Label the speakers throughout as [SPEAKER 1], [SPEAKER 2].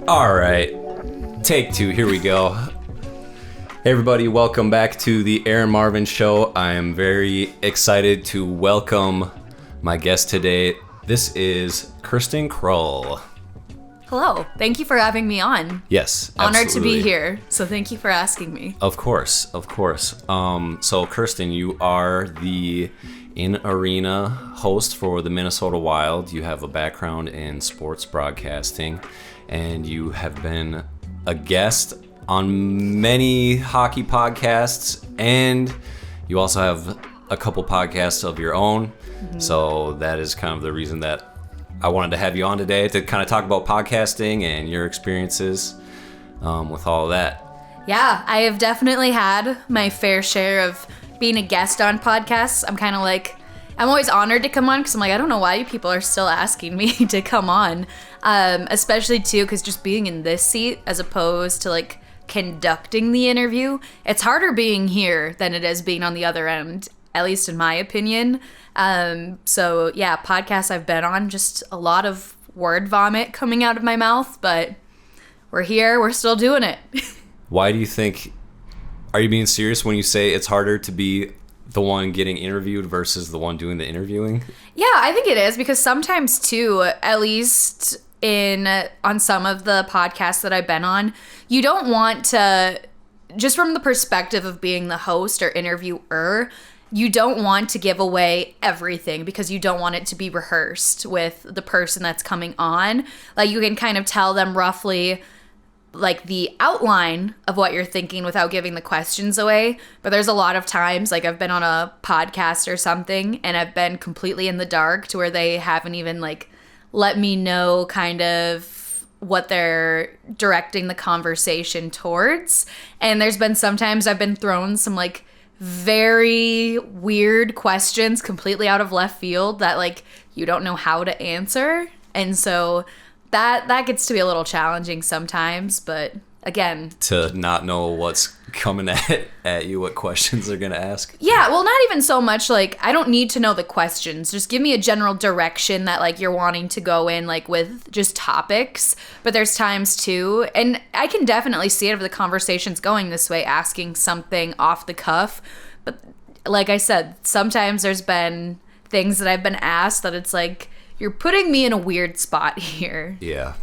[SPEAKER 1] All right, take two, here we go. Hey everybody, welcome back to the Erin Marvin Show. I am very excited to welcome my guest today. This is Kirsten Krull.
[SPEAKER 2] Hello, thank you for having me on.
[SPEAKER 1] Yes,
[SPEAKER 2] Honored
[SPEAKER 1] absolutely.
[SPEAKER 2] to be here, so thank you for asking me.
[SPEAKER 1] Of course. So Kirsten, you are the in-arena host for the Minnesota Wild. You have a background in sports broadcasting, and you have been a guest on many hockey podcasts, and you also have a couple podcasts of your own. Mm-hmm. So that is kind of the reason that I wanted to have you on today to kind of talk about podcasting and your experiences with all of that.
[SPEAKER 2] Yeah, I have definitely had my fair share of being a guest on podcasts. I'm always honored to come on because I'm like, I don't know why you people are still asking me to come on. Especially too, because just being in this seat as opposed to like conducting the interview, it's harder being here than it is being on the other end, at least in my opinion. So yeah, podcasts I've been on, just a lot of word vomit coming out of my mouth, but we're here, we're still doing it.
[SPEAKER 1] Why do you think, are you being serious when you say it's harder to be the one getting interviewed versus the one doing the interviewing?
[SPEAKER 2] Yeah, I think it is, because sometimes too, at least on some of the podcasts that I've been on, you don't want to, just from the perspective of being the host or interviewer, you don't want to give away everything because you don't want it to be rehearsed with the person that's coming on. Like, you can kind of tell them roughly like the outline of what you're thinking without giving the questions away. But there's a lot of times, like I've been on a podcast or something and I've been completely in the dark to where they haven't even like let me know kind of what they're directing the conversation towards. And there's been sometimes I've been thrown some like very weird questions completely out of left field that like you don't know how to answer. And so that gets to be a little challenging sometimes, but again,
[SPEAKER 1] to not know what's coming at you, what questions they're gonna ask.
[SPEAKER 2] Yeah, well, not even so much like I don't need to know the questions. Just give me a general direction that like you're wanting to go in, like with just topics. But there's times too, and I can definitely see it if the conversation's going this way, asking something off the cuff. But like I said, sometimes there's been things that I've been asked that it's like, you're putting me in a weird spot here.
[SPEAKER 1] Yeah.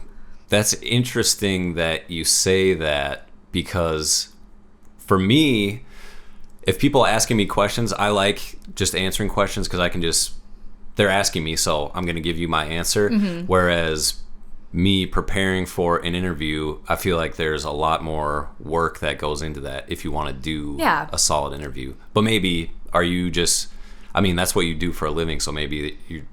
[SPEAKER 1] That's interesting that you say that, because for me, if people are asking me questions, I like just answering questions because they're asking me, so I'm going to give you my answer. Mm-hmm. Whereas me preparing for an interview, I feel like there's a lot more work that goes into that if you want to do a solid interview. But maybe that's what you do for a living, so maybe you're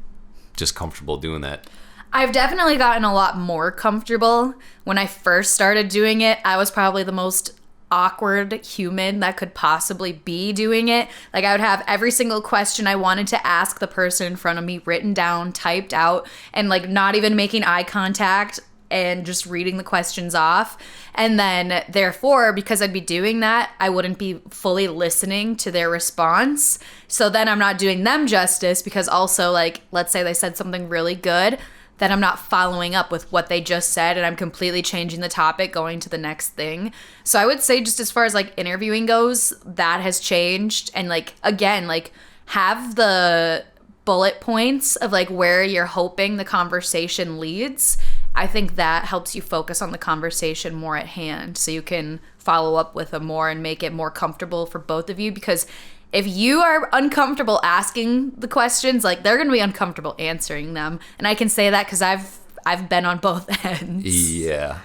[SPEAKER 1] just comfortable doing that.
[SPEAKER 2] I've definitely gotten a lot more comfortable. When I first started doing it, I was probably the most awkward human that could possibly be doing it. Like, I would have every single question I wanted to ask the person in front of me written down, typed out, and like not even making eye contact and just reading the questions off. And then therefore, because I'd be doing that, I wouldn't be fully listening to their response. So then I'm not doing them justice, because also, like, let's say they said something really good, then I'm not following up with what they just said, and I'm completely changing the topic, going to the next thing. So I would say, just as far as like interviewing goes, that has changed. And like, again, like, have the bullet points of like where you're hoping the conversation leads. I think that helps you focus on the conversation more at hand, so you can follow up with them more and make it more comfortable for both of you. Because if you are uncomfortable asking the questions, like, they're going to be uncomfortable answering them. And I can say that because I've been on both ends.
[SPEAKER 1] Yeah.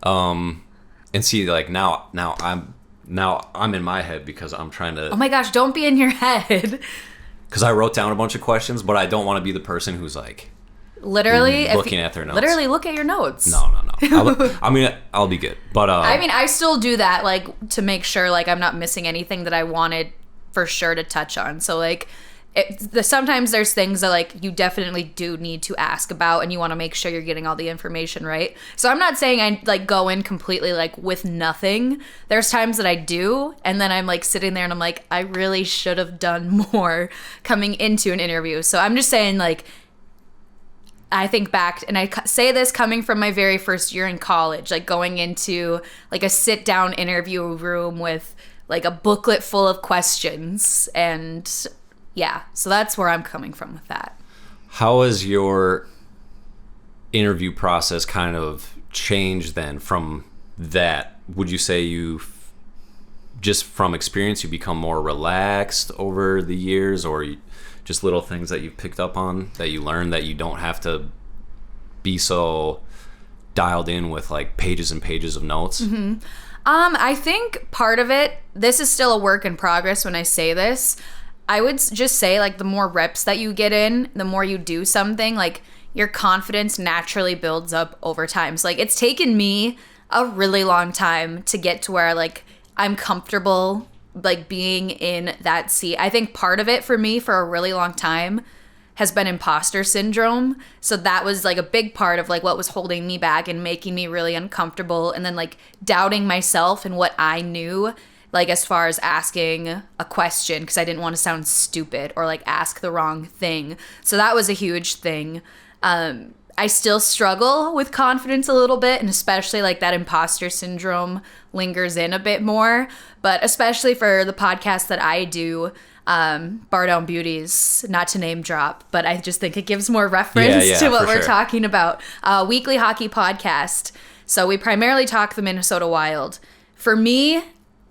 [SPEAKER 1] And see, like, now I'm in my head because I'm trying to...
[SPEAKER 2] Oh my gosh, don't be in your head.
[SPEAKER 1] Because I wrote down a bunch of questions, but I don't want to be the person who's like...
[SPEAKER 2] Literally
[SPEAKER 1] looking at their notes.
[SPEAKER 2] Literally look at your notes.
[SPEAKER 1] No. I'll be good. But
[SPEAKER 2] I still do that, like, to make sure like I'm not missing anything that I wanted for sure to touch on. So like, sometimes there's things that like you definitely do need to ask about, and you want to make sure you're getting all the information right. So I'm not saying I like go in completely like with nothing. There's times that I do, and then I'm like sitting there and I'm like, I really should have done more coming into an interview. So I'm just saying, like, I think back, and I say this coming from my very first year in college, like going into like a sit down interview room with like a booklet full of questions. And yeah, so that's where I'm coming from with that.
[SPEAKER 1] How has your interview process kind of changed then from that? Would you say just from experience, you become more relaxed over the years, or just little things that you've picked up on that you learned that you don't have to be so dialed in with like pages and pages of notes?
[SPEAKER 2] Mm-hmm. I think part of it, this is still a work in progress when I say this. I would just say like the more reps that you get in, the more you do something, like your confidence naturally builds up over time. So like it's taken me a really long time to get to where like I'm comfortable like being in that seat. I think part of it for me for a really long time has been imposter syndrome. So that was like a big part of like what was holding me back and making me really uncomfortable, and then like doubting myself and what I knew, like as far as asking a question because I didn't want to sound stupid or like ask the wrong thing. So that was a huge thing. I still struggle with confidence a little bit, and especially like that imposter syndrome lingers in a bit more. But especially for the podcast that I do, Bardown Beauties, not to name drop, but I just think it gives more reference to what we're talking about. Weekly hockey podcast. So we primarily talk the Minnesota Wild. For me,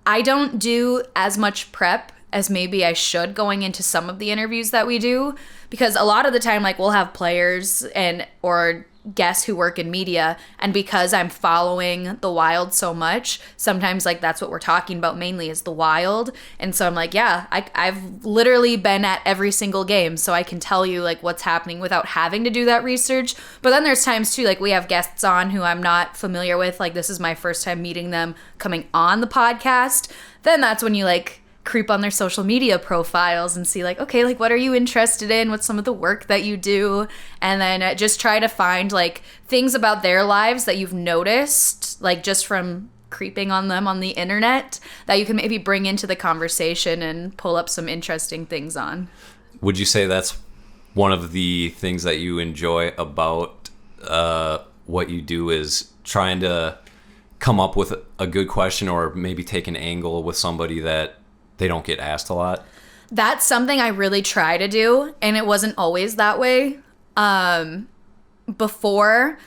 [SPEAKER 2] I don't do as much prep as maybe I should going into some of the interviews that we do, because a lot of the time like we'll have players or guests who work in media, and because I'm following the Wild so much, sometimes like that's what we're talking about mainly is the Wild. And so I'm like, yeah, I've literally been at every single game, so I can tell you like what's happening without having to do that research. But then there's times too, like we have guests on who I'm not familiar with, like this is my first time meeting them coming on the podcast. Then that's when you like creep on their social media profiles and see like, okay, like what are you interested in? What's some of the work that you do? And then just try to find like things about their lives that you've noticed, like just from creeping on them on the internet, that you can maybe bring into the conversation and pull up some interesting things on.
[SPEAKER 1] Would you say that's one of the things that you enjoy about what you do, is trying to come up with a good question or maybe take an angle with somebody that they don't get asked a lot?
[SPEAKER 2] That's something I really try to do, and it wasn't always that way. Before,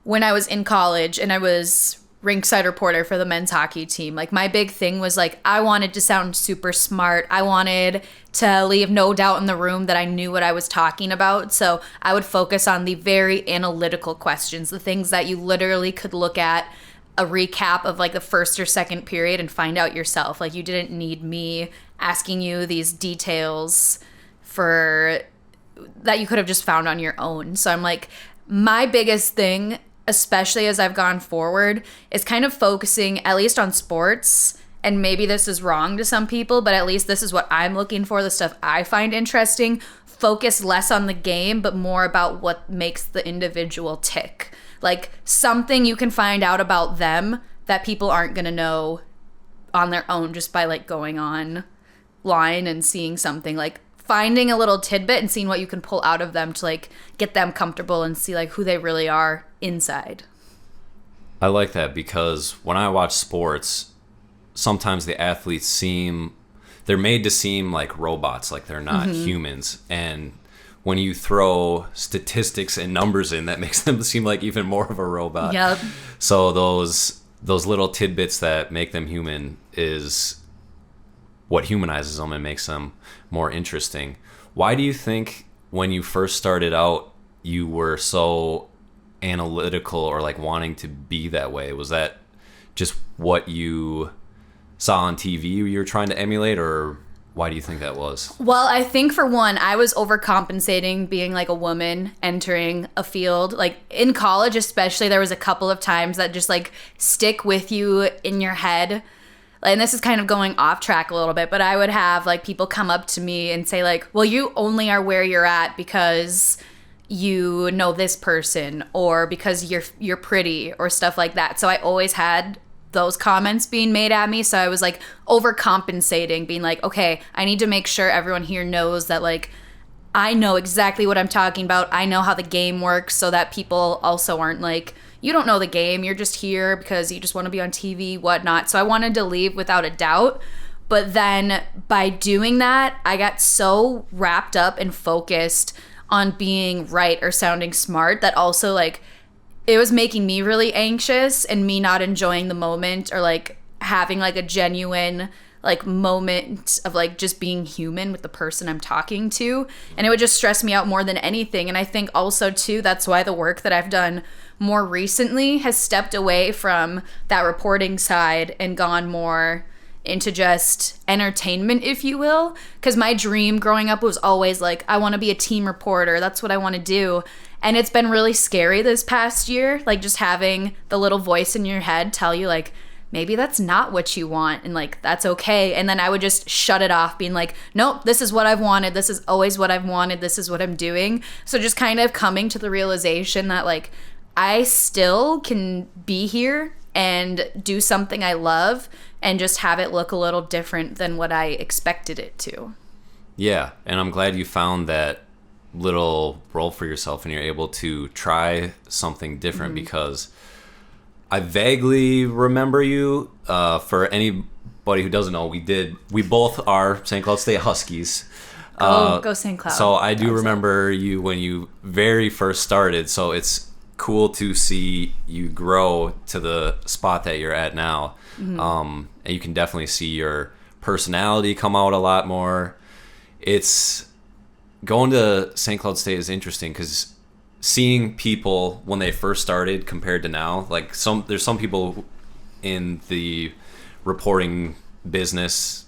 [SPEAKER 2] when I was in college and I was rinkside reporter for the men's hockey team, like my big thing was like I wanted to sound super smart. I wanted to leave no doubt in the room that I knew what I was talking about. So I would focus on the very analytical questions, the things that you literally could look at a recap of like the first or second period and find out yourself. Like you didn't need me asking you these details for that you could have just found on your own. So I'm like, my biggest thing, especially as I've gone forward, is kind of focusing at least on sports. And maybe this is wrong to some people, but at least this is what I'm looking for, the stuff I find interesting. Focus less on the game, but more about what makes the individual tick. Like something you can find out about them that people aren't going to know on their own just by like going online and seeing something, like finding a little tidbit and seeing what you can pull out of them to like get them comfortable and see like who they really are inside.
[SPEAKER 1] I like that, because when I watch sports, sometimes the athletes they're made to seem like robots, like they're not humans. And when you throw statistics and numbers in, that makes them seem like even more of a robot.
[SPEAKER 2] Yep.
[SPEAKER 1] So those little tidbits that make them human is what humanizes them and makes them more interesting. Why do you think when you first started out, you were so analytical or like wanting to be that way? Was that just what you saw on TV you were trying to emulate, or why do you think that was?
[SPEAKER 2] Well, I think for one, I was overcompensating being like a woman entering a field. Like in college especially, there was a couple of times that just like stick with you in your head. And this is kind of going off track a little bit, but I would have like people come up to me and say like, well, you only are where you're at because you know this person or because you're pretty or stuff like that. So I always had those comments being made at me. So I was like overcompensating, being like, okay, I need to make sure everyone here knows that like I know exactly what I'm talking about. I know how the game works so that people also aren't like, you don't know the game. You're just here because you just want to be on TV, whatnot. So I wanted to leave without a doubt. But then by doing that, I got so wrapped up and focused on being right or sounding smart that also like it was making me really anxious and me not enjoying the moment or like having like a genuine like moment of like just being human with the person I'm talking to. And it would just stress me out more than anything. And I think also too, that's why the work that I've done more recently has stepped away from that reporting side and gone more into just entertainment, if you will. Because my dream growing up was always like, I want to be a team reporter. That's what I want to do. And it's been really scary this past year, like just having the little voice in your head tell you like, maybe that's not what you want and like that's okay. And then I would just shut it off being like, nope, this is what I've wanted. This is always what I've wanted. This is what I'm doing. So just kind of coming to the realization that like I still can be here and do something I love and just have it look a little different than what I expected it to.
[SPEAKER 1] Yeah, and I'm glad you found that little role for yourself and you're able to try something different because I vaguely remember you. For anybody who doesn't know, we both are St. Cloud State Huskies.
[SPEAKER 2] Go St. Cloud.
[SPEAKER 1] So I do remember you when you very first started. So it's cool to see you grow to the spot that you're at now. And you can definitely see your personality come out a lot more. It's going to St. Cloud State is interesting because seeing people when they first started compared to now, like there's some people in the reporting business,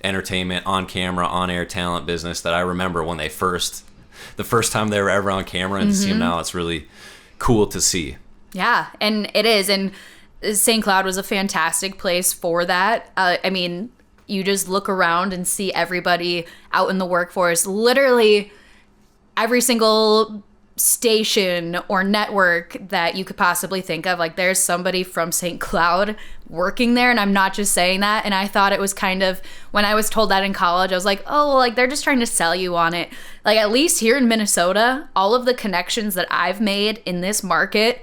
[SPEAKER 1] entertainment, on camera, on air talent business that I remember when the first time they were ever on camera, and to see them now, it's really cool to see.
[SPEAKER 2] Yeah, and it is. And St. Cloud was a fantastic place for that. I mean, you just look around and see everybody out in the workforce, literally every single station or network that you could possibly think of. Like there's somebody from St. Cloud working there, and I'm not just saying that. And I thought it was kind of, when I was told that in college, I was like, oh, well, like they're just trying to sell you on it. Like at least here in Minnesota, all of the connections that I've made in this market,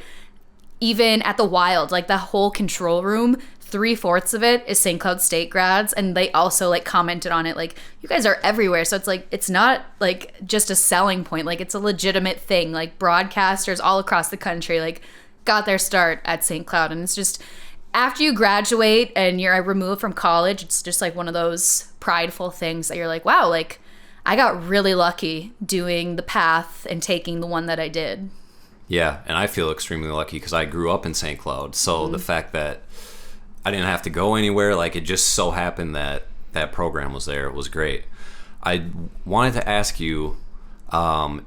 [SPEAKER 2] even at the Wild, like the whole control room, 3/4 of it is St. Cloud State grads, and they also like commented on it like, you guys are everywhere. So it's like, it's not like just a selling point, like it's a legitimate thing. Like broadcasters all across the country like got their start at St. Cloud. And it's just, after you graduate and you're removed from college, it's just like one of those prideful things that you're like, wow, like I got really lucky doing the path and taking the one that I did.
[SPEAKER 1] Yeah, and I feel extremely lucky because I grew up in St. Cloud. So the fact that I didn't have to go anywhere, like it just so happened that that program was there. It was great. I wanted to ask you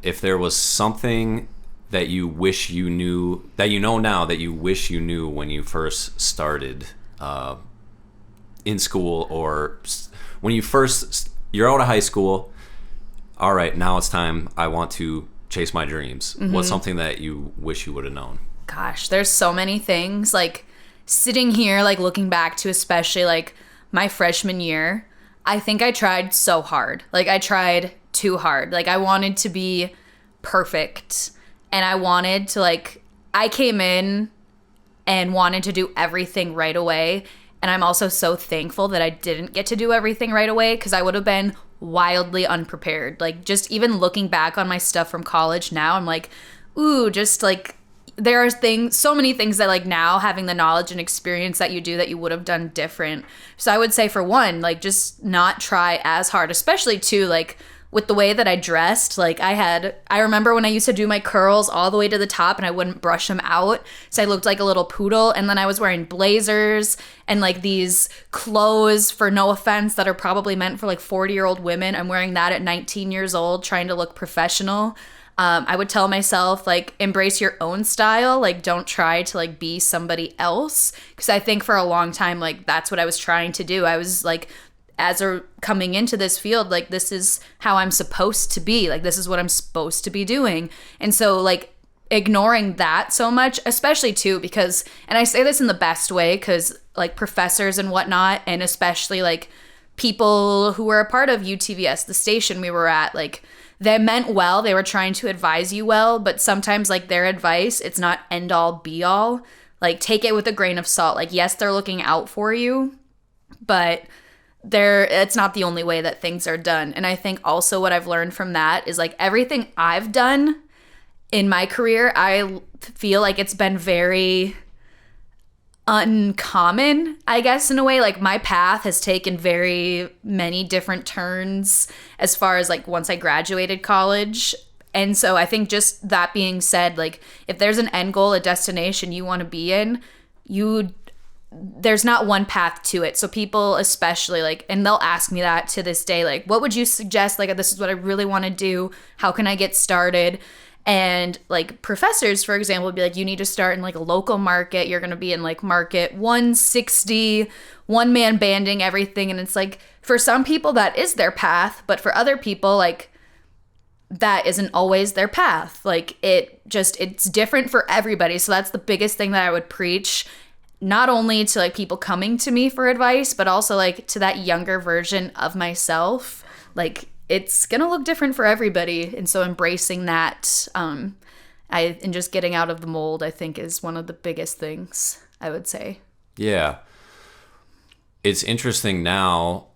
[SPEAKER 1] if there was something that you wish you knew, that you know now that you wish you knew when you first started in school, or when you're out of high school, all right, now it's time, I want to chase my dreams. What's something that you wish you would have known?
[SPEAKER 2] Gosh, there's so many things. Like sitting here, like looking back to especially like my freshman year, I think I tried so hard. Like I tried too hard. Like I wanted to be perfect, and I wanted to like, I came in and wanted to do everything right away. And I'm also so thankful that I didn't get to do everything right away, because I would have been wildly unprepared. Like just even looking back on my stuff from college now, I'm like, ooh, just like there are so many things that like now having the knowledge and experience that you do that you would have done different. So I would say for one, like just not try as hard, especially too, like with the way that I dressed. Like I remember when I used to do my curls all the way to the top and I wouldn't brush them out, so I looked like a little poodle. And then I was wearing blazers and like these clothes, for no offense, that are probably meant for like 40-year-old women. I'm wearing that at 19 years old, trying to look professional. I would tell myself, like, embrace your own style. Like, don't try to, like, be somebody else. Because I think for a long time, like, that's what I was trying to do. I was, like, coming into this field, like, this is how I'm supposed to be. Like, this is what I'm supposed to be doing. And so, like, ignoring that so much, especially, too, because, and I say this in the best way, because, like, professors and whatnot, and especially, like, people who were a part of UTVS, the station we were at, like, they meant well. They were trying to advise you well, but sometimes like their advice, it's not end all be all. Like take it with a grain of salt. Like yes, they're looking out for you, but it's not the only way that things are done. And I think also what I've learned from that is like everything I've done in my career, I feel like it's been very uncommon, I guess, in a way. Like my path has taken very many different turns as far as like once I graduated college. And so I think just that being said, like if there's an end goal, a destination you want to be in, there's not one path to it. So people especially like, and they'll ask me that to this day, like, what would you suggest? Like, this is what I really want to do. How can I get started? And like professors, for example, would be like, you need to start in like a local market. You're going to be in like market 160, one-man banding, everything. And it's like, for some people that is their path, but for other people, like that isn't always their path. Like it's different for everybody. So that's the biggest thing that I would preach, not only to like people coming to me for advice, but also like to that younger version of myself. Like it's gonna look different for everybody, and so embracing that and just getting out of the mold, I think, is one of the biggest things I would say.
[SPEAKER 1] Yeah, it's interesting now.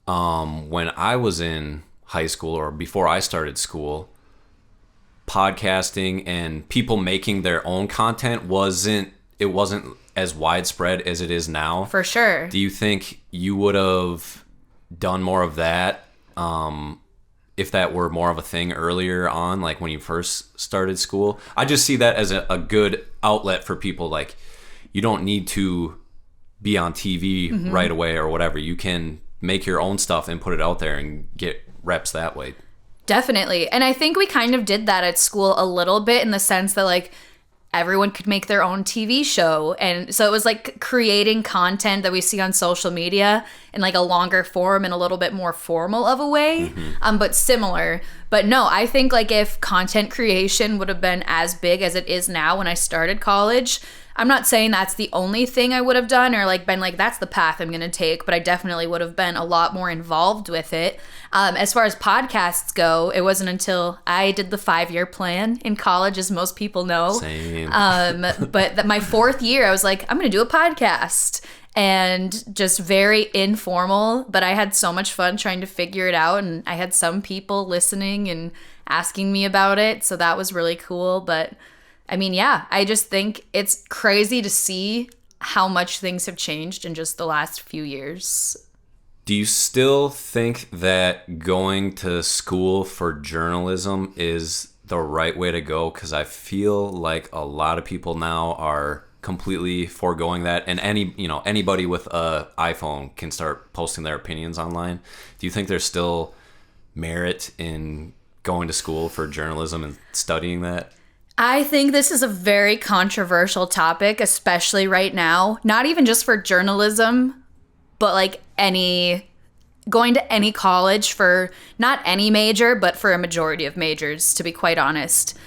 [SPEAKER 1] When I was in high school or before I started school, podcasting and people making their own content wasn't as widespread as it is now. For
[SPEAKER 2] sure.
[SPEAKER 1] Do you think you would have done more of that if that were more of a thing earlier on, like when you first started school? I just see that as a good outlet for people. Like, you don't need to be on TV right away or whatever. You can make your own stuff and put it out there and get reps that way.
[SPEAKER 2] Definitely. And I think we kind of did that at school a little bit, in the sense that like everyone could make their own TV show. And so it was like creating content that we see on social media in like a longer form and a little bit more formal of a way, but similar. But no, I think like if content creation would have been as big as it is now when I started college, I'm not saying that's the only thing I would have done or like been like, that's the path I'm going to take, but I definitely would have been a lot more involved with it. As far as podcasts go, it wasn't until I did the 5-year plan in college, as most people know.
[SPEAKER 1] Same.
[SPEAKER 2] But my 4th year, I was like, I'm going to do a podcast. And just very informal, but I had so much fun trying to figure it out. And I had some people listening and asking me about it. So that was really cool. But I mean, yeah, I just think it's crazy to see how much things have changed in just the last few years.
[SPEAKER 1] Do you still think that going to school for journalism is the right way to go? Because I feel like a lot of people now are completely foregoing that, and anybody with a iPhone can start posting their opinions online. Do you think there's still merit in going to school for journalism and studying that?
[SPEAKER 2] I think this is a very controversial topic, especially right now. Not even just for journalism, but like going to any college for not any major, but for a majority of majors, to be quite honest.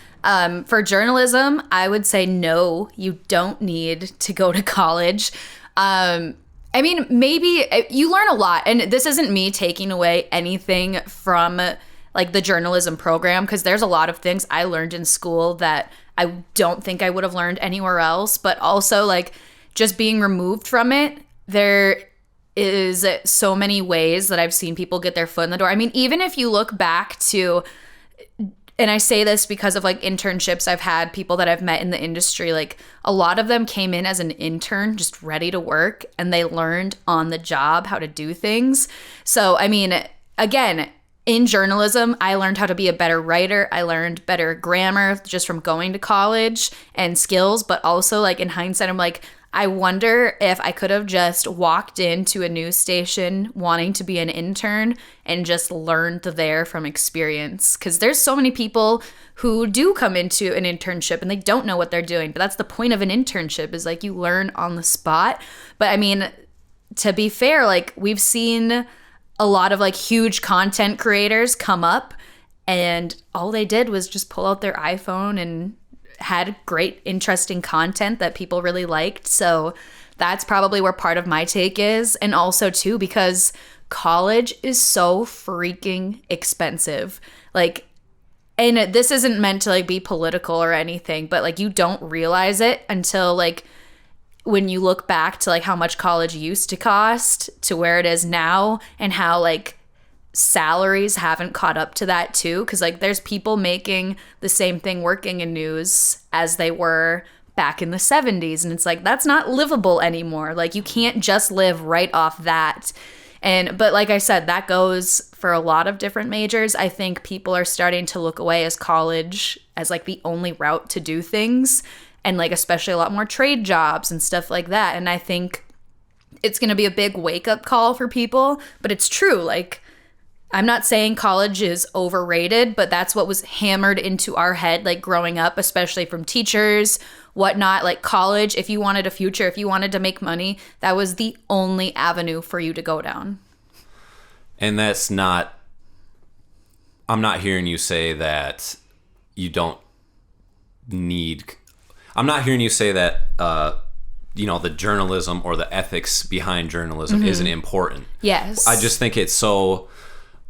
[SPEAKER 2] For journalism, I would say no, you don't need to go to college. I mean, maybe you learn a lot, and this isn't me taking away anything from like the journalism program, because there's a lot of things I learned in school that I don't think I would have learned anywhere else. But also like just being removed from it, there is so many ways that I've seen people get their foot in the door. I mean, even if you look back to, and I say this because of like internships I've had, people that I've met in the industry, like a lot of them came in as an intern just ready to work, and they learned on the job how to do things. So, I mean, again, in journalism, I learned how to be a better writer. I learned better grammar just from going to college and skills. But also, like, in hindsight, I'm like, I wonder if I could have just walked into a news station wanting to be an intern and just learned there from experience. Because there's so many people who do come into an internship and they don't know what they're doing. But that's the point of an internship, is like you learn on the spot. But I mean, to be fair, like we've seen a lot of like huge content creators come up, and all they did was just pull out their iPhone and had great, interesting content that people really liked. So that's probably where part of my take is. And also too, because college is so freaking expensive. Like and this isn't meant to like be political or anything, but like you don't realize it until like when you look back to like how much college used to cost to where it is now, and how like salaries haven't caught up to that too. Because like there's people making the same thing working in news as they were back in the 70s, and it's like that's not livable anymore. Like you can't just live right off that. But like I said, that goes for a lot of different majors. I think people are starting to look away as college as like the only route to do things, and like especially a lot more trade jobs and stuff like that. And I think it's going to be a big wake up call for people, but it's true. Like I'm not saying college is overrated, but that's what was hammered into our head like growing up, especially from teachers, whatnot. Like college, if you wanted a future, if you wanted to make money, that was the only avenue for you to go down.
[SPEAKER 1] And that's not, I'm not hearing you say that you don't need, I'm not hearing you say that, the journalism or the ethics behind journalism isn't important.
[SPEAKER 2] Yes.
[SPEAKER 1] I just think it's so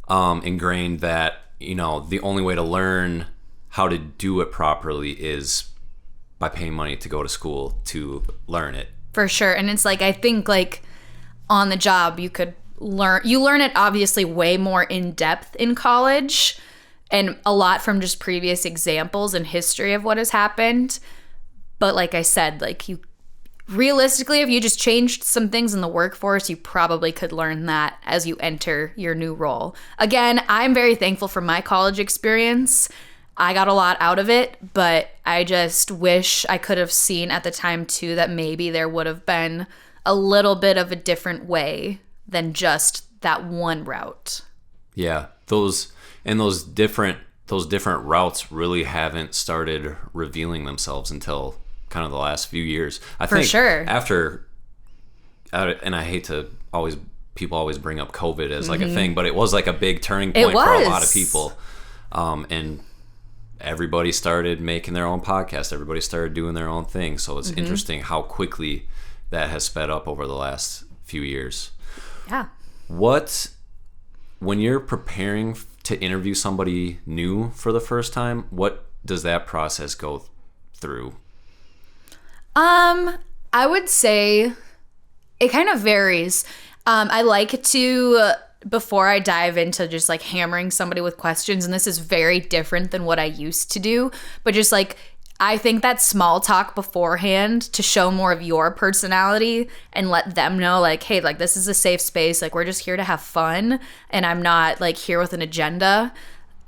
[SPEAKER 1] ingrained that, the only way to learn how to do it properly is by paying money to go to school to learn it. For
[SPEAKER 2] sure. And it's like, I think like on the job, you learn it obviously way more in depth in college, and a lot from just previous examples and history of what has happened. But like I said, like you realistically, if you just changed some things in the workforce, you probably could learn that as you enter your new role. Again, I'm very thankful for my college experience. I got a lot out of it, but I just wish I could have seen at the time too that maybe there would have been a little bit of a different way than just that one route.
[SPEAKER 1] Yeah, those different routes really haven't started revealing themselves until kind of the last few years. I think
[SPEAKER 2] sure.
[SPEAKER 1] After, and I hate to people always bring up COVID as like a thing, but it was like a big turning point for a lot of people. And everybody started making their own podcast. Everybody started doing their own thing. So it's interesting how quickly that has sped up over the last few years.
[SPEAKER 2] Yeah.
[SPEAKER 1] When you're preparing to interview somebody new for the first time, what does that process go through?
[SPEAKER 2] I would say it kind of varies. I like to, before I dive into just like hammering somebody with questions, and this is very different than what I used to do, but just like, I think that small talk beforehand to show more of your personality and let them know like, hey, like this is a safe space. Like we're just here to have fun, and I'm not like here with an agenda.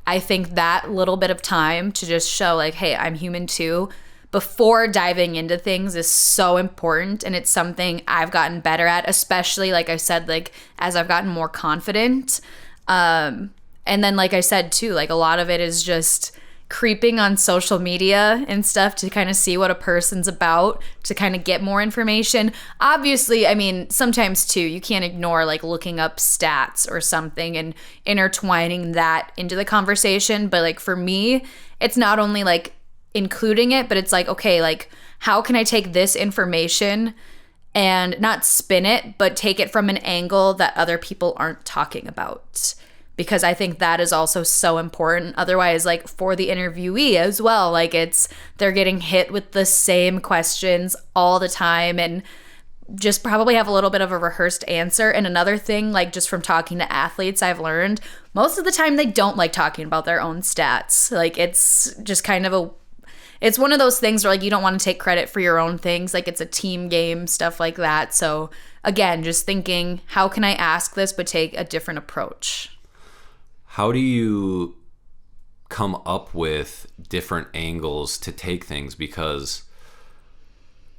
[SPEAKER 2] I think that little bit of time to just show like, hey, I'm human too, before diving into things is so important. And it's something I've gotten better at, especially like I said, like as I've gotten more confident. And then like I said too, like a lot of it is just creeping on social media and stuff to kind of see what a person's about, to kind of get more information. Obviously, I mean, sometimes too, you can't ignore like looking up stats or something and intertwining that into the conversation. But like for me, it's not only like including it, but it's like, okay, like how can I take this information and not spin it, but take it from an angle that other people aren't talking about? Because I think that is also so important. Otherwise, like for the interviewee as well, like they're getting hit with the same questions all the time and just probably have a little bit of a rehearsed answer. And another thing, like just from talking to athletes, I've learned most of the time they don't like talking about their own stats. Like it's just kind of it's one of those things where like you don't want to take credit for your own things. Like it's a team game, stuff like that. So again, just thinking, how can I ask this but take a different approach?
[SPEAKER 1] How do you come up with different angles to take things? Because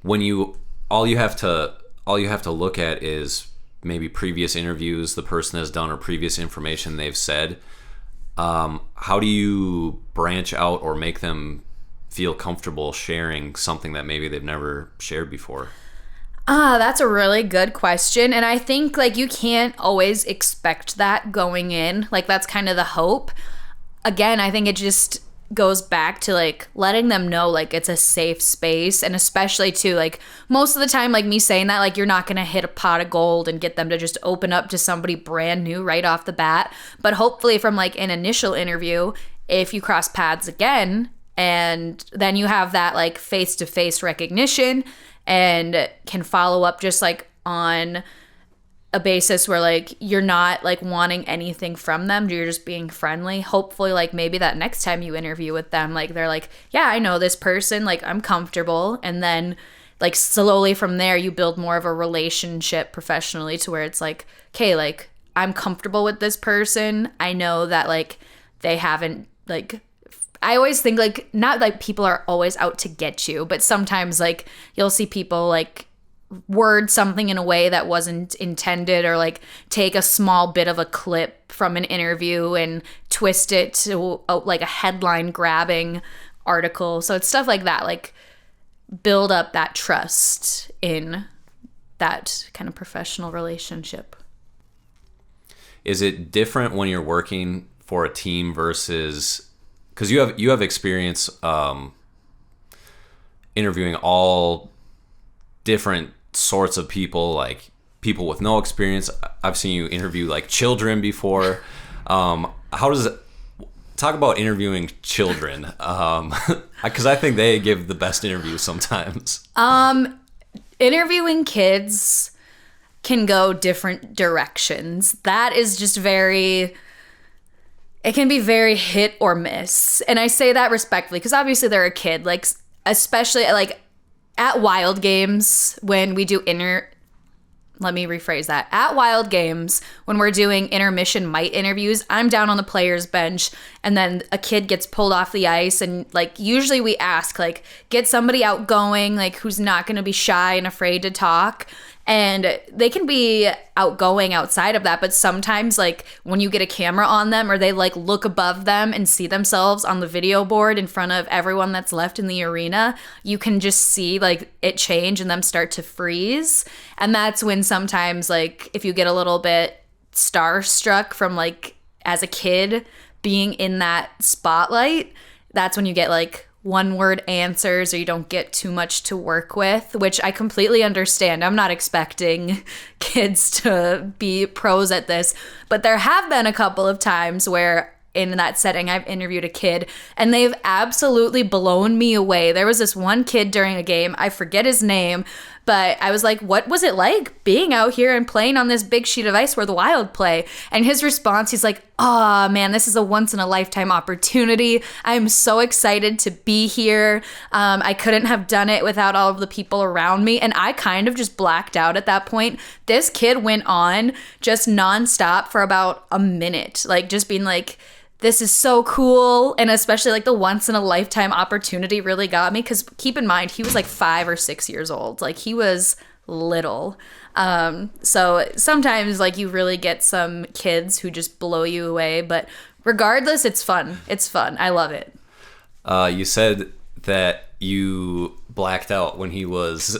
[SPEAKER 1] when all you have to look at is maybe previous interviews the person has done or previous information they've said. How do you branch out or make them feel comfortable sharing something that maybe they've never shared before?
[SPEAKER 2] That's a really good question. And I think like you can't always expect that going in. Like that's kind of the hope. Again, I think it just goes back to like letting them know like it's a safe space. And especially too, like most of the time, like me saying that, like you're not going to hit a pot of gold and get them to just open up to somebody brand new right off the bat. But hopefully from like an initial interview, if you cross paths again, and then you have that like face-to-face recognition and can follow up just like on a basis where like you're not like wanting anything from them, you're just being friendly. Hopefully like maybe that next time you interview with them, like they're like, yeah, I know this person, like I'm comfortable. And then like slowly from there you build more of a relationship professionally to where it's like, okay, like I'm comfortable with this person. I know that like they haven't like, I always think like, not like people are always out to get you, but sometimes like you'll see people like word something in a way that wasn't intended, or like take a small bit of a clip from an interview and twist it to like a headline grabbing article. So it's stuff like that, like build up that trust in that kind of professional relationship.
[SPEAKER 1] Is it different when you're working for a team versus, because you have experience interviewing all different sorts of people, like people with no experience. I've seen you interview like children before. How does it talk about interviewing children? Because I think they give the best interviews sometimes.
[SPEAKER 2] Interviewing kids can go different directions. That is just it can be very hit or miss. And I say that respectfully because obviously they're a kid, like especially like at Wild Games when we do let me rephrase that. At Wild Games, when we're doing intermission mite interviews, I'm down on the player's bench and then a kid gets pulled off the ice, and like usually we ask like get somebody outgoing, like who's not going to be shy and afraid to talk. And they can be outgoing outside of that, but sometimes like when you get a camera on them or they like look above them and see themselves on the video board in front of everyone that's left in the arena, you can just see like it change and them start to freeze. And that's when sometimes like if you get a little bit starstruck from like as a kid being in that spotlight, that's when you get like one-word answers or you don't get too much to work with, which I completely understand. I'm not expecting kids to be pros at this, but there have been a couple of times where in that setting I've interviewed a kid and they've absolutely blown me away. There was this one kid during a game, I forget his name, but I was like, what was it like being out here and playing on this big sheet of ice where the Wild play? And his response, he's like, oh man, this is a once in a lifetime opportunity. I'm so excited to be here. I couldn't have done it without all of the people around me. And I kind of just blacked out at that point. This kid went on just nonstop for about a minute, like just being like, this is so cool. And especially like the once in a lifetime opportunity really got me, because keep in mind, he was like 5 or 6 years old. Like he was little. So sometimes like you really get some kids who just blow you away, but regardless, it's fun. It's fun. I love it.
[SPEAKER 1] You said that you blacked out when he was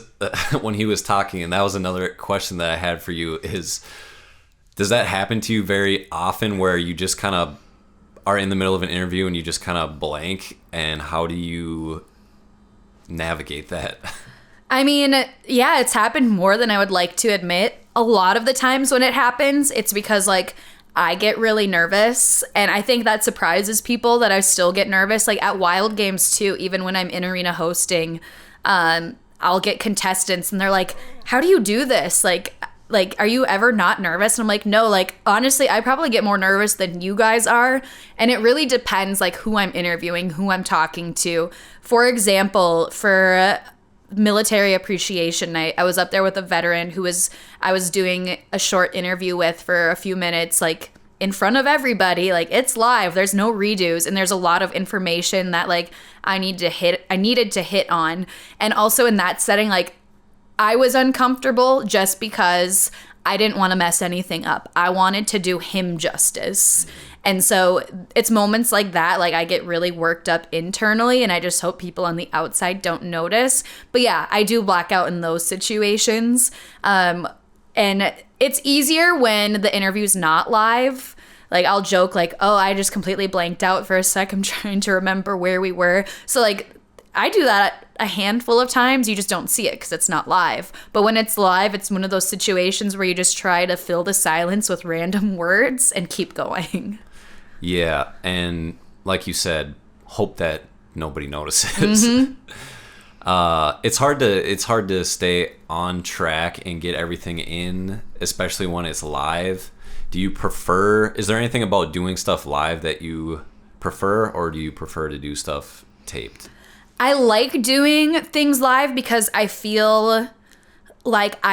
[SPEAKER 1] talking, and that was another question that I had for you is, does that happen to you very often where you just kind of are in the middle of an interview and you just kind of blank, and how do you navigate that?
[SPEAKER 2] I mean, yeah, it's happened more than I would like to admit. A lot of the times when it happens, it's because like I get really nervous, and I think that surprises people that I still get nervous. Like at Wild Games too, even when I'm in arena hosting, I'll get contestants and they're like, how do you do this? Like, are you ever not nervous? And I'm like, no, like, honestly, I probably get more nervous than you guys are. And it really depends, like, who I'm interviewing, who I'm talking to. For example, Military Appreciation Night, I was up there with a veteran I was doing a short interview with for a few minutes, like, in front of everybody. Like, it's live. There's no redos. And there's a lot of information that, like, I needed to hit on. And also in that setting, like, I was uncomfortable just because I didn't want to mess anything up. I wanted to do him justice. And so it's moments like that, like I get really worked up internally, and I just hope people on the outside don't notice. But yeah, I do black out in those situations. And it's easier when the interview's not live. Like I'll joke like, oh, I just completely blanked out for a sec. I'm trying to remember where we were. So like I do that a handful of times. You just don't see it because it's not live. But when it's live, it's one of those situations where you just try to fill the silence with random words and keep going.
[SPEAKER 1] Yeah, and like you said, hope that nobody notices. It's hard to stay on track and get everything in, especially when it's live. Is there anything about doing stuff live that you prefer, or do you prefer to do stuff taped?
[SPEAKER 2] I like doing things live because I feel like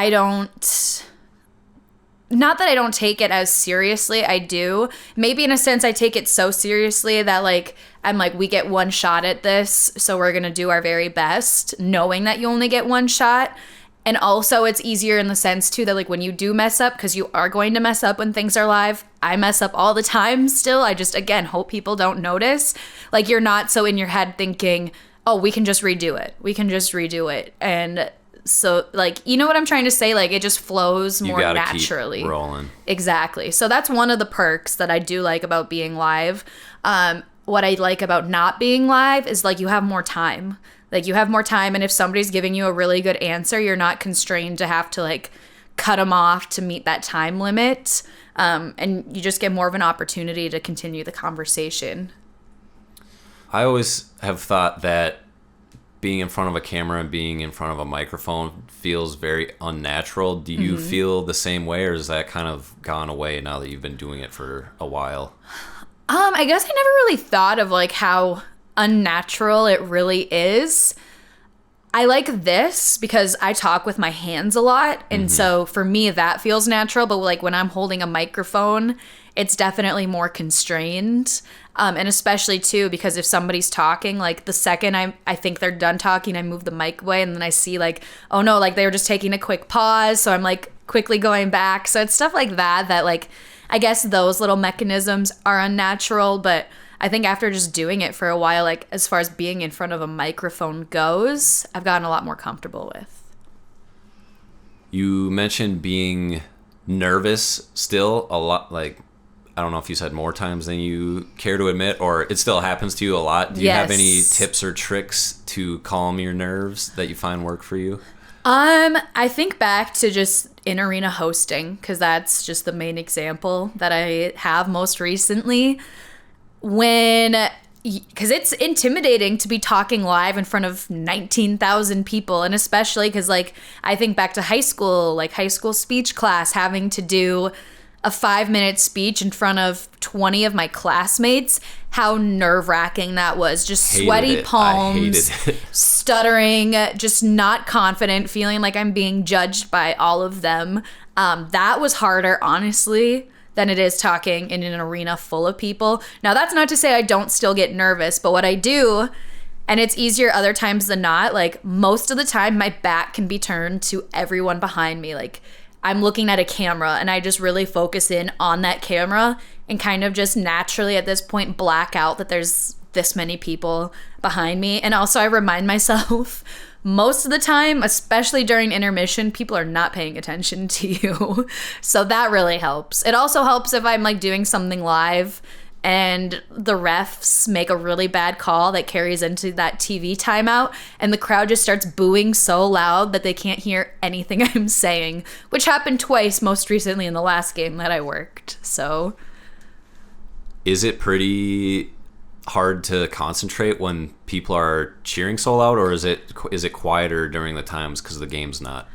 [SPEAKER 2] not that I don't take it as seriously, I do. Maybe in a sense I take it so seriously that like I'm like, we get one shot at this, so we're gonna do our very best, knowing that you only get one shot. And also it's easier in the sense too that like when you do mess up, because you are going to mess up when things are live. I mess up all the time still. I just, again, hope people don't notice. Like you're not so in your head thinking, oh, we can just redo it. And so, like, you know what I'm trying to say? Like, it just flows more naturally.
[SPEAKER 1] Keep rolling.
[SPEAKER 2] Exactly. So that's one of the perks that I do like about being live. What I like about not being live is, like, you have more time. Like, you have more time, and if somebody's giving you a really good answer, you're not constrained to have to, like, cut them off to meet that time limit. And you just get more of an opportunity to continue the conversation.
[SPEAKER 1] I always have thought that being in front of a camera and being in front of a microphone feels very unnatural. Do you feel the same way, or has that kind of gone away now that you've been doing it for a while?
[SPEAKER 2] I guess I never really thought of like how unnatural it really is. I like this because I talk with my hands a lot, and so for me that feels natural, but like when I'm holding a microphone, it's definitely more constrained. And especially too, because if somebody's talking, like the second I think they're done talking, I move the mic away, and then I see like, oh no, like they were just taking a quick pause. So I'm like quickly going back. So it's stuff like that like, I guess those little mechanisms are unnatural, but I think after just doing it for a while, like as far as being in front of a microphone goes, I've gotten a lot more comfortable with.
[SPEAKER 1] You mentioned being nervous still a lot, like, I don't know if you said more times than you care to admit, or it still happens to you a lot. Do you have any tips or tricks to calm your nerves that you find work for you?
[SPEAKER 2] I think back to just in-arena hosting, because that's just the main example that I have most recently. Because it's intimidating to be talking live in front of 19,000 people, and especially because, like, I think back to high school speech class, having to do a 5-minute speech in front of 20 of my classmates, how nerve-wracking that was. Just sweaty palms, stuttering, just not confident, feeling like I'm being judged by all of them. That was harder, honestly, than it is talking in an arena full of people. Now, that's not to say I don't still get nervous, but what I do, and it's easier other times than not, like most of the time my back can be turned to everyone behind me. Like I'm looking at a camera and I just really focus in on that camera and kind of just naturally at this point black out that there's this many people behind me. And also I remind myself most of the time, especially during intermission, people are not paying attention to you. So that really helps. It also helps if I'm like doing something live and the refs make a really bad call that carries into that TV timeout, and the crowd just starts booing so loud that they can't hear anything I'm saying, which happened twice, most recently in the last game that I worked. So
[SPEAKER 1] is it pretty hard to concentrate when people are cheering so loud, or is it quieter during the times because the game's not?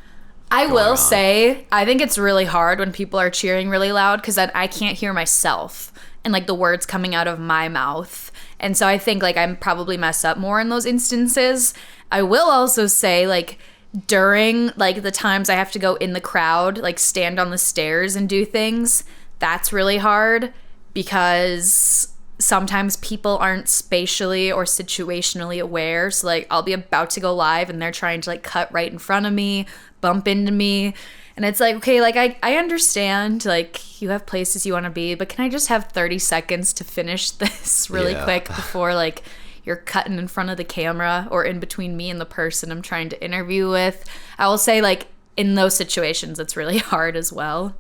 [SPEAKER 2] I will say, I think it's really hard when people are cheering really loud, because then I can't hear myself and like the words coming out of my mouth. And so I think like I'm probably mess up more in those instances. I will also say, like, during like the times I have to go in the crowd, like stand on the stairs and do things, that's really hard, because sometimes people aren't spatially or situationally aware. So like I'll be about to go live and they're trying to like cut right in front of me, bump into me. And it's like, okay, like I understand, like you have places you want to be, but can I just have 30 seconds to finish this really quick before like you're cutting in front of the camera or in between me and the person I'm trying to interview with? I will say, like, in those situations, it's really hard as well.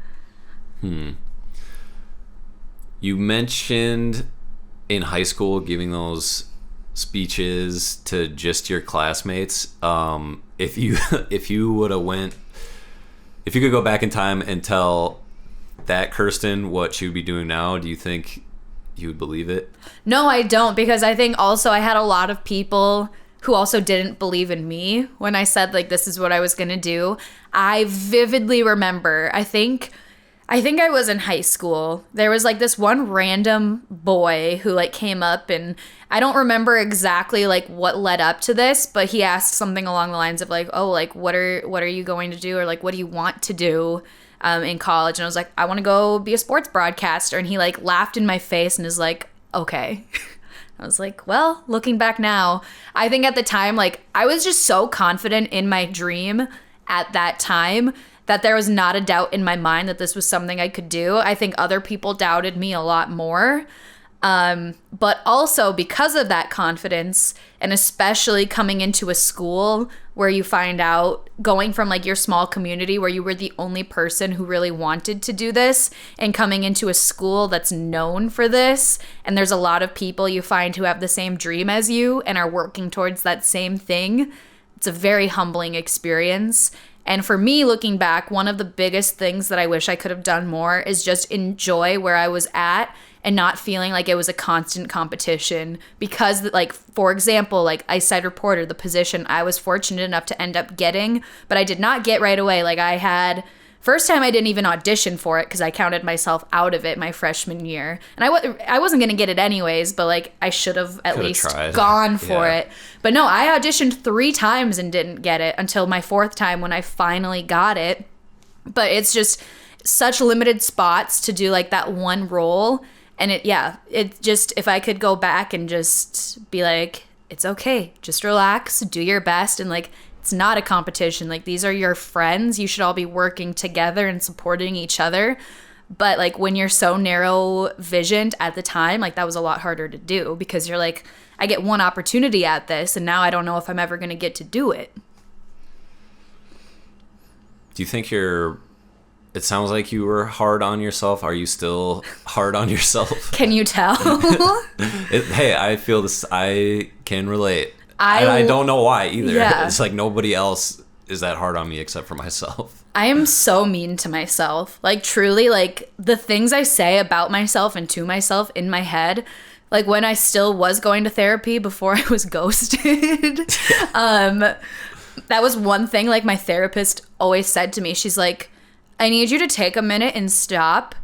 [SPEAKER 1] You mentioned in high school giving those speeches to just your classmates. If you could go back in time and tell that Kirsten what she would be doing now, do you think you would believe it?
[SPEAKER 2] No, I don't, because I think also I had a lot of people who also didn't believe in me when I said like this is what I was going to do. I vividly remember, I think I was in high school. There was like this one random boy who like came up, and I don't remember exactly like what led up to this, but he asked something along the lines of like, "Oh, like what are you going to do, or like what do you want to do in college?" And I was like, "I want to go be a sports broadcaster." And he like laughed in my face and is like, "Okay." I was like, well, looking back now, I think at the time, like, I was just so confident in my dream at that time that there was not a doubt in my mind that this was something I could do. I think other people doubted me a lot more. But also because of that confidence, and especially coming into a school where you find out, going from like your small community where you were the only person who really wanted to do this, and coming into a school that's known for this, and there's a lot of people you find who have the same dream as you and are working towards that same thing. It's a very humbling experience. And for me, looking back, one of the biggest things that I wish I could have done more is just enjoy where I was at and not feeling like it was a constant competition. Because, like, for example, like ice side reporter, the position I was fortunate enough to end up getting, but I did not get right away. Like, I had, first time I didn't even audition for it because I counted myself out of it my freshman year. And I wasn't going to get it anyways, but like I should have at least gone for it. But no, I auditioned 3 times and didn't get it until my 4th time when I finally got it. But it's just such limited spots to do like that one role. And it just, if I could go back and just be like, it's okay, just relax, do your best. And like, it's not a competition. Like, these are your friends. You should all be working together and supporting each other. But like, when you're so narrow visioned at the time, like that was a lot harder to do, because you're like, I get one opportunity at this and now I don't know if I'm ever going to get to do it.
[SPEAKER 1] Do you think it sounds like you were hard on yourself. Are you still hard on yourself?
[SPEAKER 2] Can you tell?
[SPEAKER 1] Hey, I feel this. I can relate. I don't know why either. Yeah. It's like nobody else is that hard on me except for myself.
[SPEAKER 2] I am so mean to myself. Like, truly, like the things I say about myself and to myself in my head, like when I still was going to therapy before I was ghosted. That was one thing like my therapist always said to me. She's like, I need you to take a minute and stop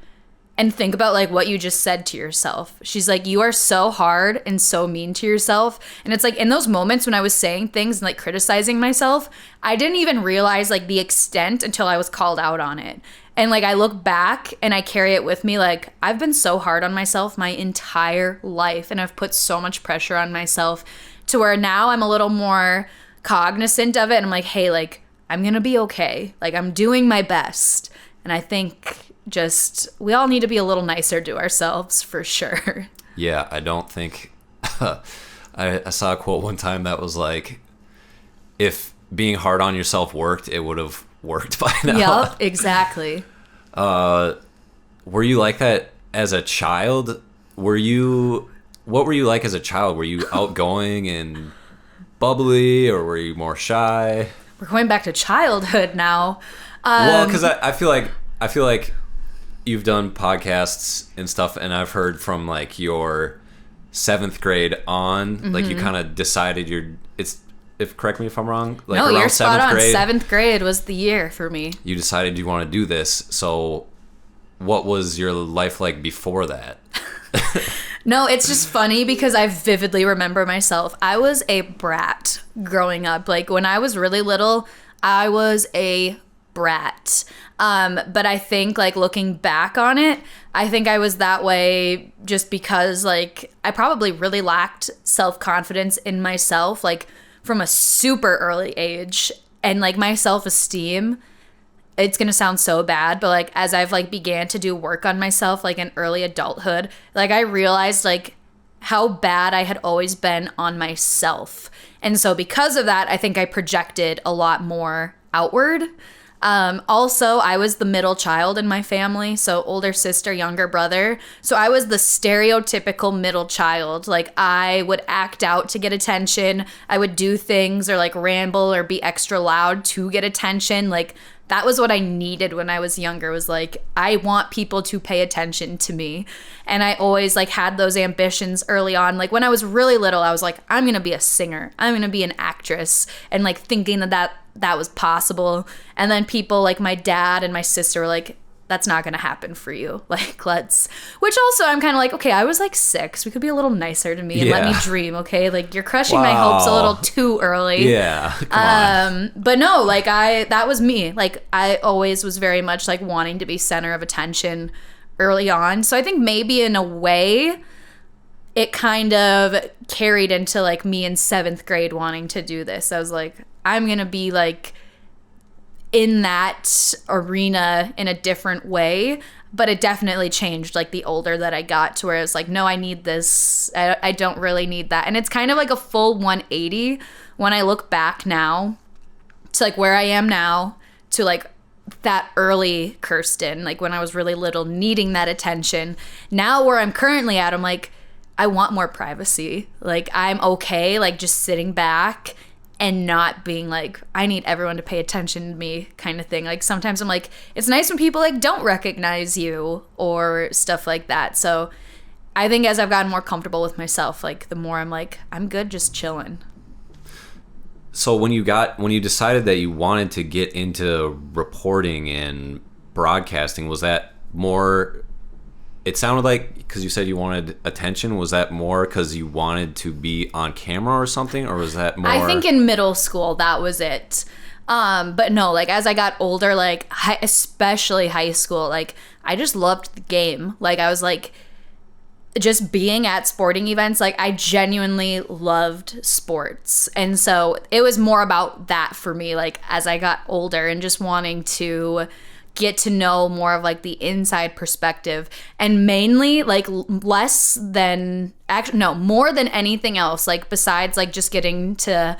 [SPEAKER 2] and think about like what you just said to yourself. She's like, you are so hard and so mean to yourself. And it's like in those moments when I was saying things and like criticizing myself, I didn't even realize like the extent until I was called out on it. And like I look back and I carry it with me, like I've been so hard on myself my entire life, and I've put so much pressure on myself to where now I'm a little more cognizant of it. And I'm like, hey, like I'm gonna be okay. Like I'm doing my best. And I think just we all need to be a little nicer to ourselves for sure.
[SPEAKER 1] Yeah, I don't think I saw a quote one time that was like, if being hard on yourself worked, it would have worked by now.
[SPEAKER 2] Yep, exactly.
[SPEAKER 1] Were you like that as a child? What were you like as a child? Were you outgoing and bubbly, or were you more shy?
[SPEAKER 2] We're going back to childhood now.
[SPEAKER 1] Well, because I feel like you've done podcasts and stuff, and I've heard from like your 7th grade on, like you kind of decided correct me if I'm wrong. Like
[SPEAKER 2] no,
[SPEAKER 1] around
[SPEAKER 2] you're spot
[SPEAKER 1] 7th
[SPEAKER 2] on.
[SPEAKER 1] Grade,
[SPEAKER 2] 7th grade was the year for me.
[SPEAKER 1] You decided you want to do this. So what was your life like before that?
[SPEAKER 2] No, it's just funny because I vividly remember myself. I was a brat growing up. Like when I was really little, I was a brat. But I think like looking back on it, I think I was that way just because like I probably really lacked self-confidence in myself, like from a super early age. And like my self-esteem, it's gonna sound so bad, but like as I've like began to do work on myself like in early adulthood, like I realized like how bad I had always been on myself. And so because of that, I think I projected a lot more outward. Also, I was the middle child in my family, so older sister, younger brother. So I was the stereotypical middle child. Like I would act out to get attention. I would do things or like ramble or be extra loud to get attention. Like that was what I needed when I was younger, was like, I want people to pay attention to me. And I always like had those ambitions early on. Like when I was really little, I was like, I'm going to be a singer. I'm going to be an actress. And like thinking that was possible. And then people like my dad and my sister were like, that's not going to happen for you. Like, which also I'm kind of like, okay, I was like 6. We could be a little nicer to me and let me dream, okay? Like, you're crushing my hopes a little too early.
[SPEAKER 1] Yeah, come on.
[SPEAKER 2] But no, like, that was me. Like, I always was very much like wanting to be center of attention early on. So I think maybe in a way, it kind of carried into like me in 7th grade wanting to do this. I was like, I'm going to be like in that arena in a different way, but it definitely changed like the older that I got, to where it was like, no, I need this. I don't really need that. And it's kind of like a full 180 when I look back now to like where I am now to like that early Kirsten, like when I was really little, needing that attention. Now where I'm currently at, I'm like, I want more privacy. Like I'm okay like just sitting back and not being like, I need everyone to pay attention to me kind of thing. Like sometimes I'm like, it's nice when people like don't recognize you or stuff like that. So I think as I've gotten more comfortable with myself, like the more I'm like, I'm good just chilling.
[SPEAKER 1] So when you decided that you wanted to get into reporting and broadcasting, was that more, it sounded like, because you said you wanted attention, was that more because you wanted to be on camera or something, or was that more?
[SPEAKER 2] I think in middle school, that was it. But no, like as I got older, like especially high school, like I just loved the game. Like I was like, just being at sporting events, like I genuinely loved sports. And so it was more about that for me, like as I got older and just wanting to get to know more of like the inside perspective, and mainly like more than anything else, like besides like just getting to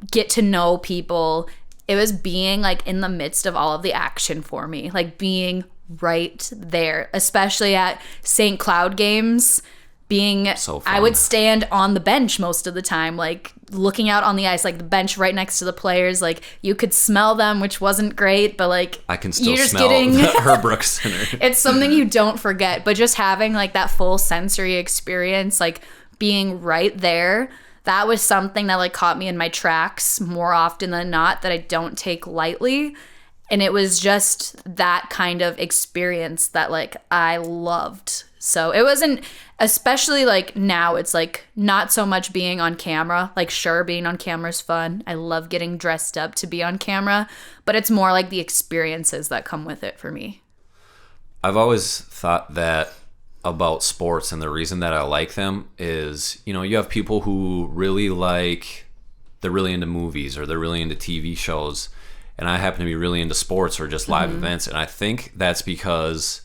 [SPEAKER 2] get to know people, it was being like in the midst of all of the action for me, like being right there, especially at St. Cloud games. Being so fun. I would stand on the bench most of the time, like looking out on the ice, like the bench right next to the players. Like you could smell them, which wasn't great, but like
[SPEAKER 1] I can still smell Herbrook Center.
[SPEAKER 2] It's something you don't forget, but just having like that full sensory experience, like being right there, that was something that like caught me in my tracks more often than not, that I don't take lightly. And it was just that kind of experience that like I loved. So it wasn't, especially like now, it's like not so much being on camera. Like sure, being on camera is fun. I love getting dressed up to be on camera, but it's more like the experiences that come with it for me.
[SPEAKER 1] I've always thought that about sports, and the reason that I like them is, you know, you have people who really like, they're really into movies or they're really into TV shows, and I happen to be really into sports or just live events, and I think that's because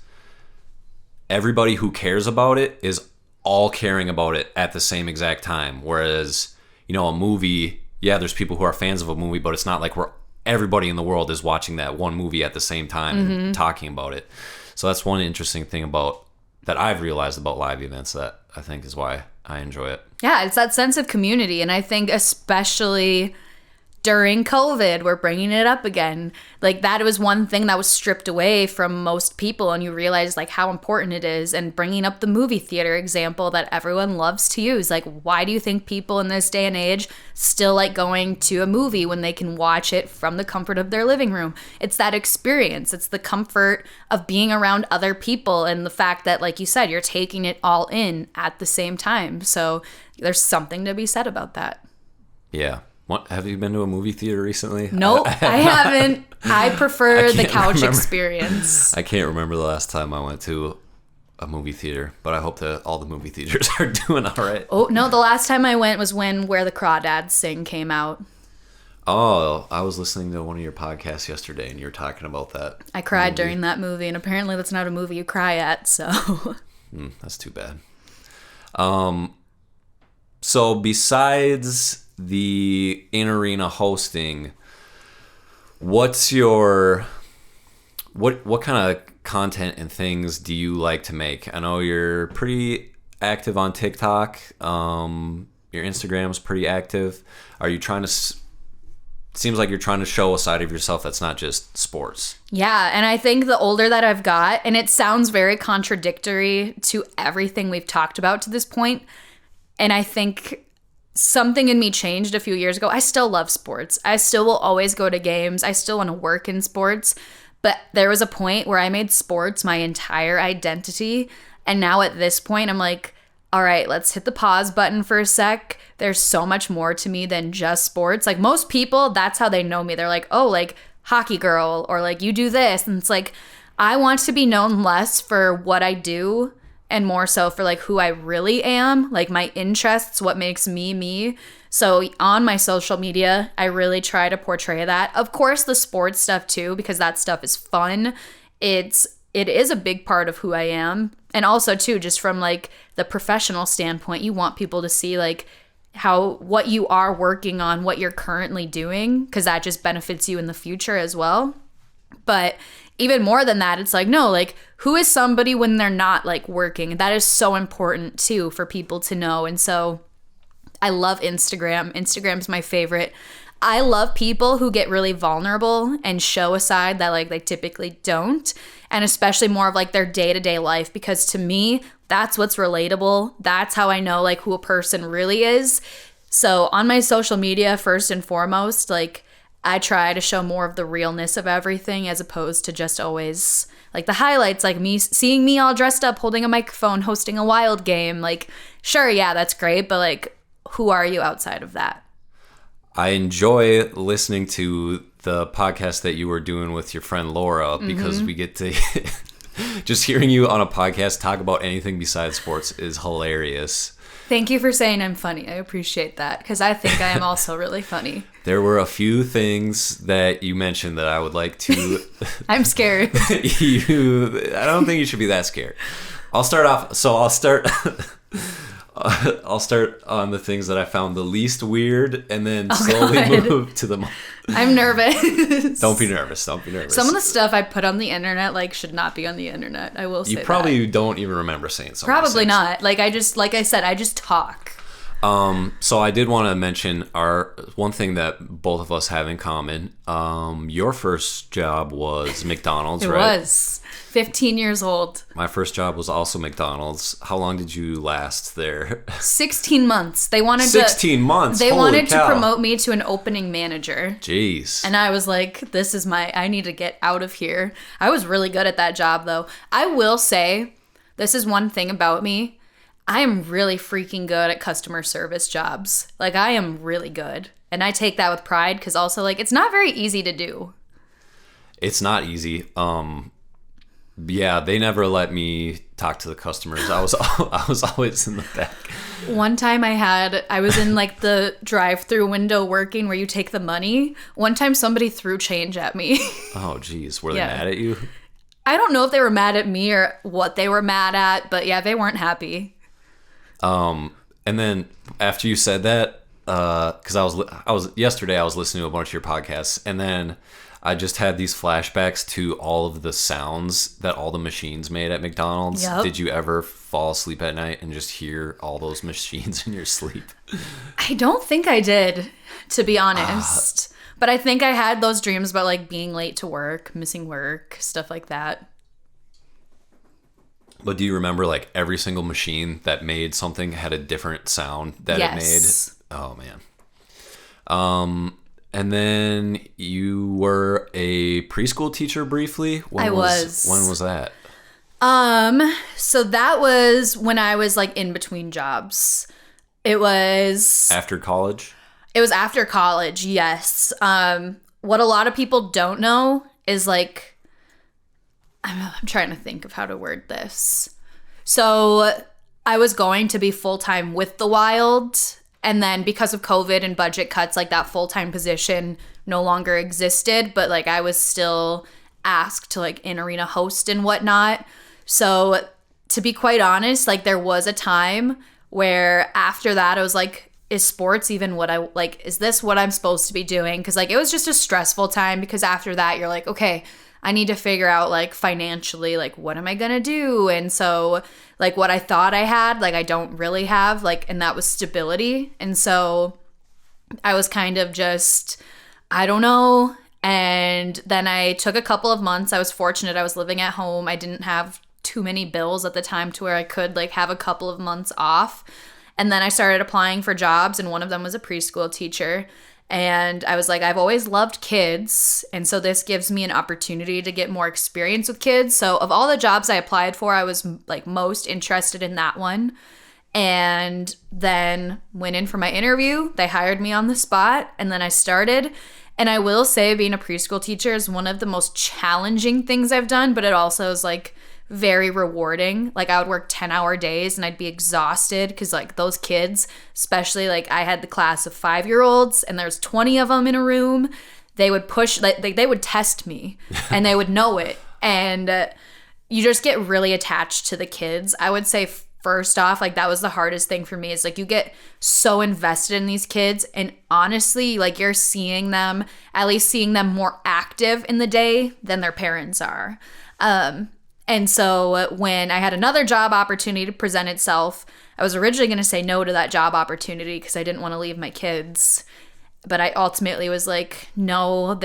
[SPEAKER 1] everybody who cares about it is all caring about it at the same exact time. Whereas, you know, a movie, yeah, there's people who are fans of a movie, but it's not like everybody in the world is watching that one movie at the same time and talking about it. So that's one interesting thing that I've realized about live events that I think is why I enjoy it.
[SPEAKER 2] Yeah, it's that sense of community. And I think especially during COVID, we're bringing it up again. Like that was one thing that was stripped away from most people, and you realize like how important it is. And bringing up the movie theater example that everyone loves to use, like why do you think people in this day and age still like going to a movie when they can watch it from the comfort of their living room? It's that experience. It's the comfort of being around other people, and the fact that, like you said, you're taking it all in at the same time. So there's something to be said about that.
[SPEAKER 1] Yeah. What, have you been to a movie theater recently?
[SPEAKER 2] Nope, I haven't. I prefer the couch experience.
[SPEAKER 1] I can't remember the last time I went to a movie theater, but I hope that all the movie theaters are doing all right.
[SPEAKER 2] Oh, no, the last time I went was when Where the Crawdads Sing came out.
[SPEAKER 1] Oh, I was listening to one of your podcasts yesterday, and you were talking about that.
[SPEAKER 2] I cried during that movie, and apparently that's not a movie you cry at, so.
[SPEAKER 1] That's too bad. So besides the in-arena hosting, what's your what kind of content and things do you like to make? I know you're pretty active on TikTok. Your Instagram's pretty active. Are you trying to seems like you're trying to show a side of yourself that's not just sports.
[SPEAKER 2] Yeah, and I think the older that I've got, and it sounds very contradictory to everything we've talked about to this point, and I think something in me changed a few years ago. I still love sports. I still will always go to games. I still want to work in sports. But there was a point where I made sports my entire identity. And now at this point, I'm like, all right, let's hit the pause button for a sec. There's so much more to me than just sports. Like most people, that's how they know me. They're like, oh, like hockey girl, or like you do this. And it's like, I want to be known less for what I do and more so for like who I really am, like my interests, what makes me me. So on my social media, I really try to portray that. Of course, the sports stuff too, because that stuff is fun. It is a big part of who I am. And also too, just from like the professional standpoint, you want people to see like what you are working on, what you're currently doing, because that just benefits you in the future as well. But even more than that, it's like, no, like who is somebody when they're not like working? That is so important too for people to know. And so I love Instagram. Instagram's my favorite. I love people who get really vulnerable and show a side that like they typically don't, and especially more of like their day-to-day life, because to me, that's what's relatable. That's how I know like who a person really is. So on my social media, first and foremost, like I try to show more of the realness of everything as opposed to just always like the highlights, like me seeing me all dressed up, holding a microphone, hosting a wild game. Like, sure, yeah, that's great, but like, who are you outside of that?
[SPEAKER 1] I enjoy listening to the podcast that you were doing with your friend Laura, because we get to just hearing you on a podcast talk about anything besides sports is hilarious.
[SPEAKER 2] Thank you for saying I'm funny. I appreciate that, because I think I am also really funny.
[SPEAKER 1] There were a few things that you mentioned that I would like to...
[SPEAKER 2] I'm scared.
[SPEAKER 1] I don't think you should be that scared. I'll start on the things that I found the least weird, and then slowly move to the...
[SPEAKER 2] I'm nervous.
[SPEAKER 1] Don't be nervous. Don't be nervous.
[SPEAKER 2] Some of the stuff I put on the internet like should not be on the internet. I will say that.
[SPEAKER 1] You probably don't even remember saying something.
[SPEAKER 2] Probably not. Like I said, I just talk.
[SPEAKER 1] So I did want to mention one thing that both of us have in common. Your first job was McDonald's, right? It was.
[SPEAKER 2] 15 years old.
[SPEAKER 1] My first job was also McDonald's. How long did you last there?
[SPEAKER 2] 16 months. They wanted
[SPEAKER 1] 16 months.
[SPEAKER 2] They wanted to promote me to an opening manager.
[SPEAKER 1] Jeez.
[SPEAKER 2] And I was like, I need to get out of here. I was really good at that job though. I will say, this is one thing about me. I am really freaking good at customer service jobs. Like I am really good. And I take that with pride, because also like it's not very easy to do.
[SPEAKER 1] It's not easy. Yeah, they never let me talk to the customers. I was always in the back.
[SPEAKER 2] One time I was in like the drive-through window working where you take the money. One time somebody threw change at me.
[SPEAKER 1] Oh geez, were they mad at you?
[SPEAKER 2] I don't know if they were mad at me or what they were mad at, but yeah, they weren't happy.
[SPEAKER 1] And then after you said that, because I was yesterday I was listening to a bunch of your podcasts, and then I just had these flashbacks to all of the sounds that all the machines made at McDonald's. Yep. Did you ever fall asleep at night and just hear all those machines in your sleep?
[SPEAKER 2] I don't think I did, to be honest. But I think I had those dreams about like being late to work, missing work, stuff like that.
[SPEAKER 1] But do you remember like every single machine that made something had a different sound that it made? Oh man. And then you were a preschool teacher briefly?
[SPEAKER 2] I was.
[SPEAKER 1] When was that?
[SPEAKER 2] So that was when I was like in between jobs. It was
[SPEAKER 1] after college?
[SPEAKER 2] It was after college, yes. What a lot of people don't know is like, I'm trying to think of how to word this. So I was going to be full-time with the Wild, and then because of COVID and budget cuts, like that full-time position no longer existed, but like I was still asked to like in-arena host and whatnot. So to be quite honest, like there was a time where after that I was like, is sports even what I like? Is this what I'm supposed to be doing? Because like it was just a stressful time, because after that you're like, okay, I need to figure out like financially, like what am I gonna do? And so like what I thought I had, like I don't really have, like, and that was stability. And so I was kind of just I don't know. And then I took a couple of months. I was fortunate. I was living at home. I didn't have too many bills at the time to where I could like have a couple of months off. And then I started applying for jobs, and one of them was a preschool teacher. And I was like, I've always loved kids, and so this gives me an opportunity to get more experience with kids. So of all the jobs I applied for, I was like most interested in that one. And then went in for my interview. They hired me on the spot, and then I started. And I will say being a preschool teacher is one of the most challenging things I've done, but it also is like very rewarding. Like I would work 10-hour days and I'd be exhausted because like those kids, especially like I had the class of 5-year-olds and there's 20 of them in a room. They would push, like they would test me and they would know it. And you just get really attached to the kids. I would say first off, like that was the hardest thing for me, is like you get so invested in these kids, and honestly, like you're seeing them, at least seeing them more active in the day than their parents are. And so when I had another job opportunity to present itself, I was originally going to say no to that job opportunity because I didn't want to leave my kids. But I ultimately was like, no,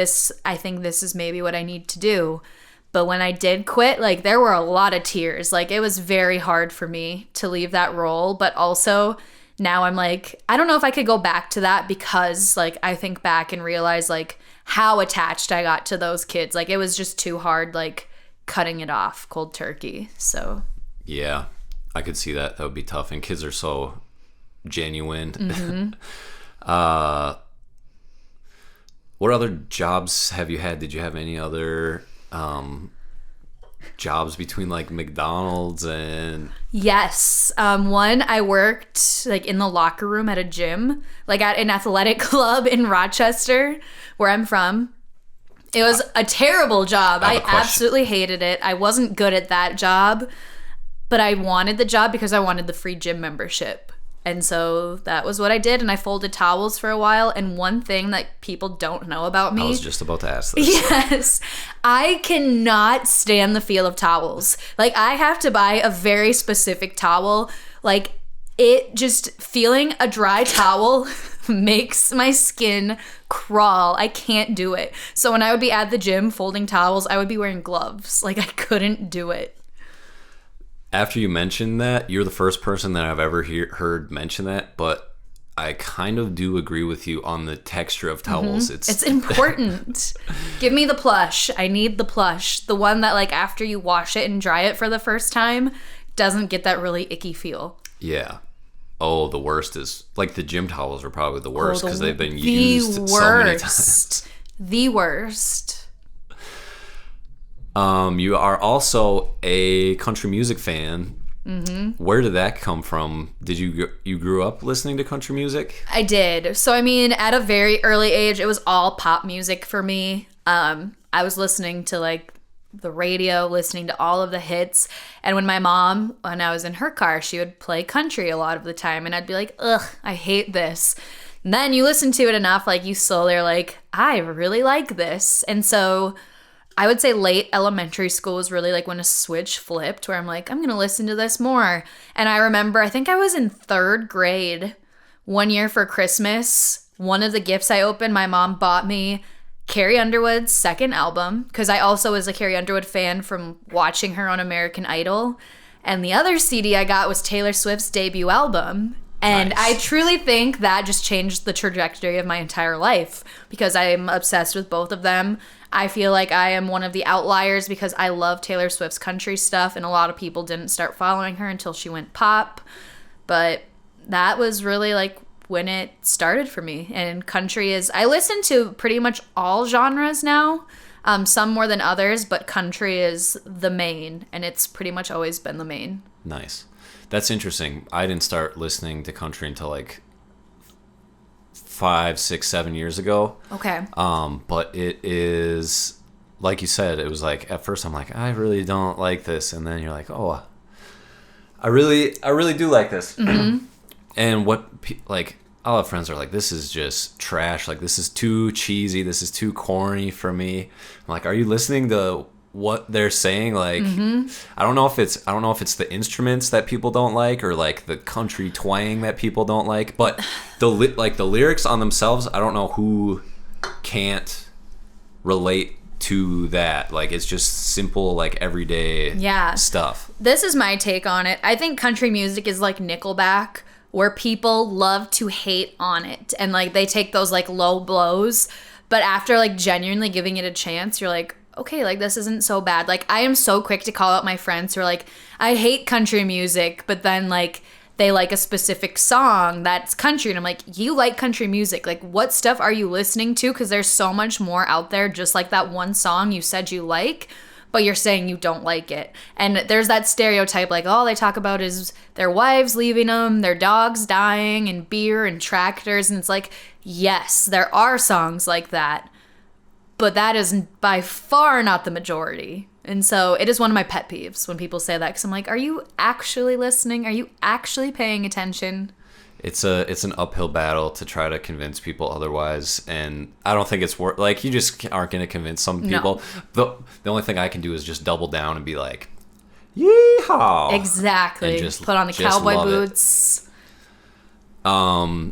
[SPEAKER 2] I think this is maybe what I need to do. But when I did quit, like there were a lot of tears. Like it was very hard for me to leave that role. But also now I'm like, I don't know if I could go back to that, because like I think back and realize like how attached I got to those kids. Like it was just too hard, like cutting it off cold turkey. So
[SPEAKER 1] yeah, I could see that. That would be tough. And kids are so genuine. Mm-hmm. What other jobs have you had? Did you have any other jobs between like McDonald's and...
[SPEAKER 2] Yes. One, I worked like in the locker room at a gym, like at an athletic club in Rochester, where I'm from. It was a terrible job. I absolutely hated it. I wasn't good at that job, but I wanted the job because I wanted the free gym membership. And so that was what I did, and I folded towels for a while. And one thing that people don't know about me...
[SPEAKER 1] I was just about to ask this.
[SPEAKER 2] Yes. I cannot stand the feel of towels. Like, I have to buy a very specific towel. Like, it just... Feeling a dry towel makes my skin crawl. I can't do it. So when I would be at the gym folding towels, I would be wearing gloves. Like, I couldn't do it.
[SPEAKER 1] After you mentioned that, you're the first person that I've ever heard mention that, but I kind of do agree with you on the texture of towels.
[SPEAKER 2] Mm-hmm. It's important. Give me the plush. I need the plush. The one that, like, after you wash it and dry it for the first time, doesn't get that really icky feel.
[SPEAKER 1] Yeah. Oh, the worst is, like, the gym towels are probably the worst because they've been used so many times.
[SPEAKER 2] The worst.
[SPEAKER 1] You are also a country music fan.
[SPEAKER 2] Mm-hmm.
[SPEAKER 1] Where did that come from? Did you grew up listening to country music?
[SPEAKER 2] I did. So, I mean, at a very early age, it was all pop music for me. I was listening to, like, the radio, listening to all of the hits. And when my mom, when I was in her car, she would play country a lot of the time. And I'd be like, ugh, I hate this. And then you listen to it enough, like, you slowly are like, I really like this. And so... I would say late elementary school was really like when a switch flipped, where I'm like, I'm going to listen to this more. And I remember, I think I was in 3rd grade one year for Christmas. One of the gifts I opened, my mom bought me Carrie Underwood's second album, because I also was a Carrie Underwood fan from watching her on American Idol. And the other CD I got was Taylor Swift's debut album. And nice. I truly think that just changed the trajectory of my entire life, because I'm obsessed with both of them. I feel like I am one of the outliers because I love Taylor Swift's country stuff, and a lot of people didn't start following her until she went pop. But that was really like when it started for me. And country is, I listen to pretty much all genres now, some more than others, but country is the main, and it's pretty much always been the main.
[SPEAKER 1] Nice. That's interesting. I didn't start listening to country until like 5, 6, 7 years ago.
[SPEAKER 2] Okay.
[SPEAKER 1] But it is, like you said, it was like, at first I'm like, I really don't like this. And then you're like, oh, I really do like this. Mm-hmm. And what, like, I'll have friends that are like, this is just trash. Like, this is too cheesy. This is too corny for me. I'm like, are you listening to what they're saying? Like, mm-hmm. I don't know if it's the instruments that people don't like, or like the country twang that people don't like, but the lyrics on themselves, I don't know who can't relate to that. Like, it's just simple, like, everyday stuff.
[SPEAKER 2] This is my take on it. I think country music is like Nickelback, where people love to hate on it. And, like, they take those, like, low blows. But after, like, genuinely giving it a chance, you're like, okay, like, this isn't so bad. Like, I am so quick to call out my friends who are like, I hate country music, but then, like, they like a specific song that's country. And I'm like, you like country music. Like, what stuff are you listening to? Because there's so much more out there, just like that one song you said you like, but you're saying you don't like it. And there's that stereotype, like, all they talk about is their wives leaving them, their dogs dying, and beer and tractors. And it's like, yes, there are songs like that, but that is by far not the majority. And so it is one of my pet peeves when people say that, because I'm like, are you actually listening? Are you actually paying attention?
[SPEAKER 1] It's an uphill battle to try to convince people otherwise, and I don't think it's worth. Like, you just aren't going to convince some people. No. The only thing I can do is just double down and be like, yeehaw!
[SPEAKER 2] Exactly. And just put on the cowboy boots.
[SPEAKER 1] So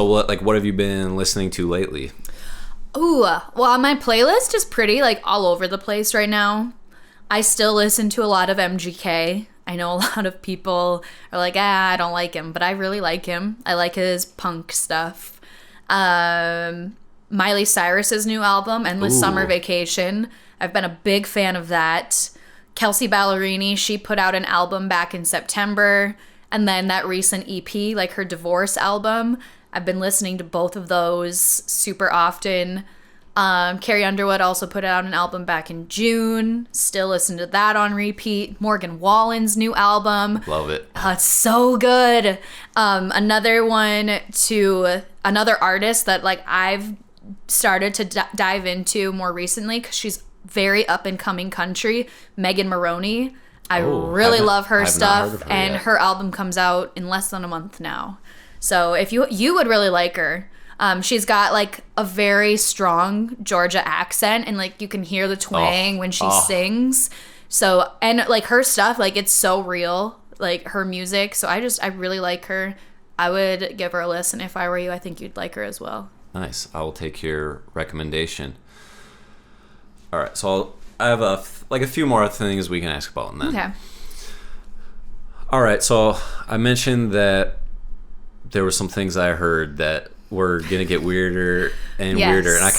[SPEAKER 1] what have you been listening to lately?
[SPEAKER 2] Ooh, well, my playlist is pretty, like, all over the place right now. I still listen to a lot of MGK. I know a lot of people are like, I don't like him, but I really like him. I like his punk stuff. Miley Cyrus's new album, Endless Summer Vacation. I've been a big fan of that. Kelsey Ballerini, she put out an album back in September. And then that recent EP, like her divorce album, I've been listening to both of those super often. Carrie Underwood also put out an album back in June. Still listen to that on repeat. Morgan Wallen's new album.
[SPEAKER 1] Love it.
[SPEAKER 2] It's so good. Another artist that, like, I've started to dive into more recently, because she's very up and coming country, Megan Maroney. I really love her stuff, and her album comes out in less than a month now. So if you would really like her. She's got, like, a very strong Georgia accent, and, like, you can hear the twang when she sings. So, and, like, her stuff, like, it's so real, like, her music. So I really like her. I would give her a listen if I were you. I think you'd like her as well.
[SPEAKER 1] Nice. I will take your recommendation. All right. So I have a few more things we can ask about, and then.
[SPEAKER 2] Okay.
[SPEAKER 1] All right. So I mentioned that there were some things I heard that were gonna get weirder and weirder, and I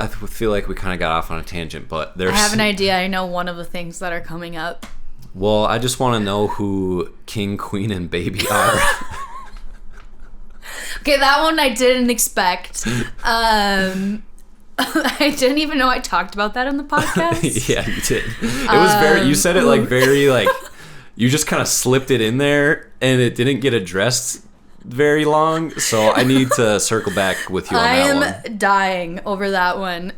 [SPEAKER 1] feel like we kind of got off on a tangent, but I
[SPEAKER 2] have an idea. I know one of the things that are coming up.
[SPEAKER 1] Well, I just want to know who King, Queen, and Baby are.
[SPEAKER 2] Okay, that one I didn't expect. I didn't even know I talked about that on the podcast.
[SPEAKER 1] Yeah, you did. It was you said it like very, like, you just kind of slipped it in there, and it didn't get addressed very long, so I need to circle back with you on that one.
[SPEAKER 2] I am dying over that one.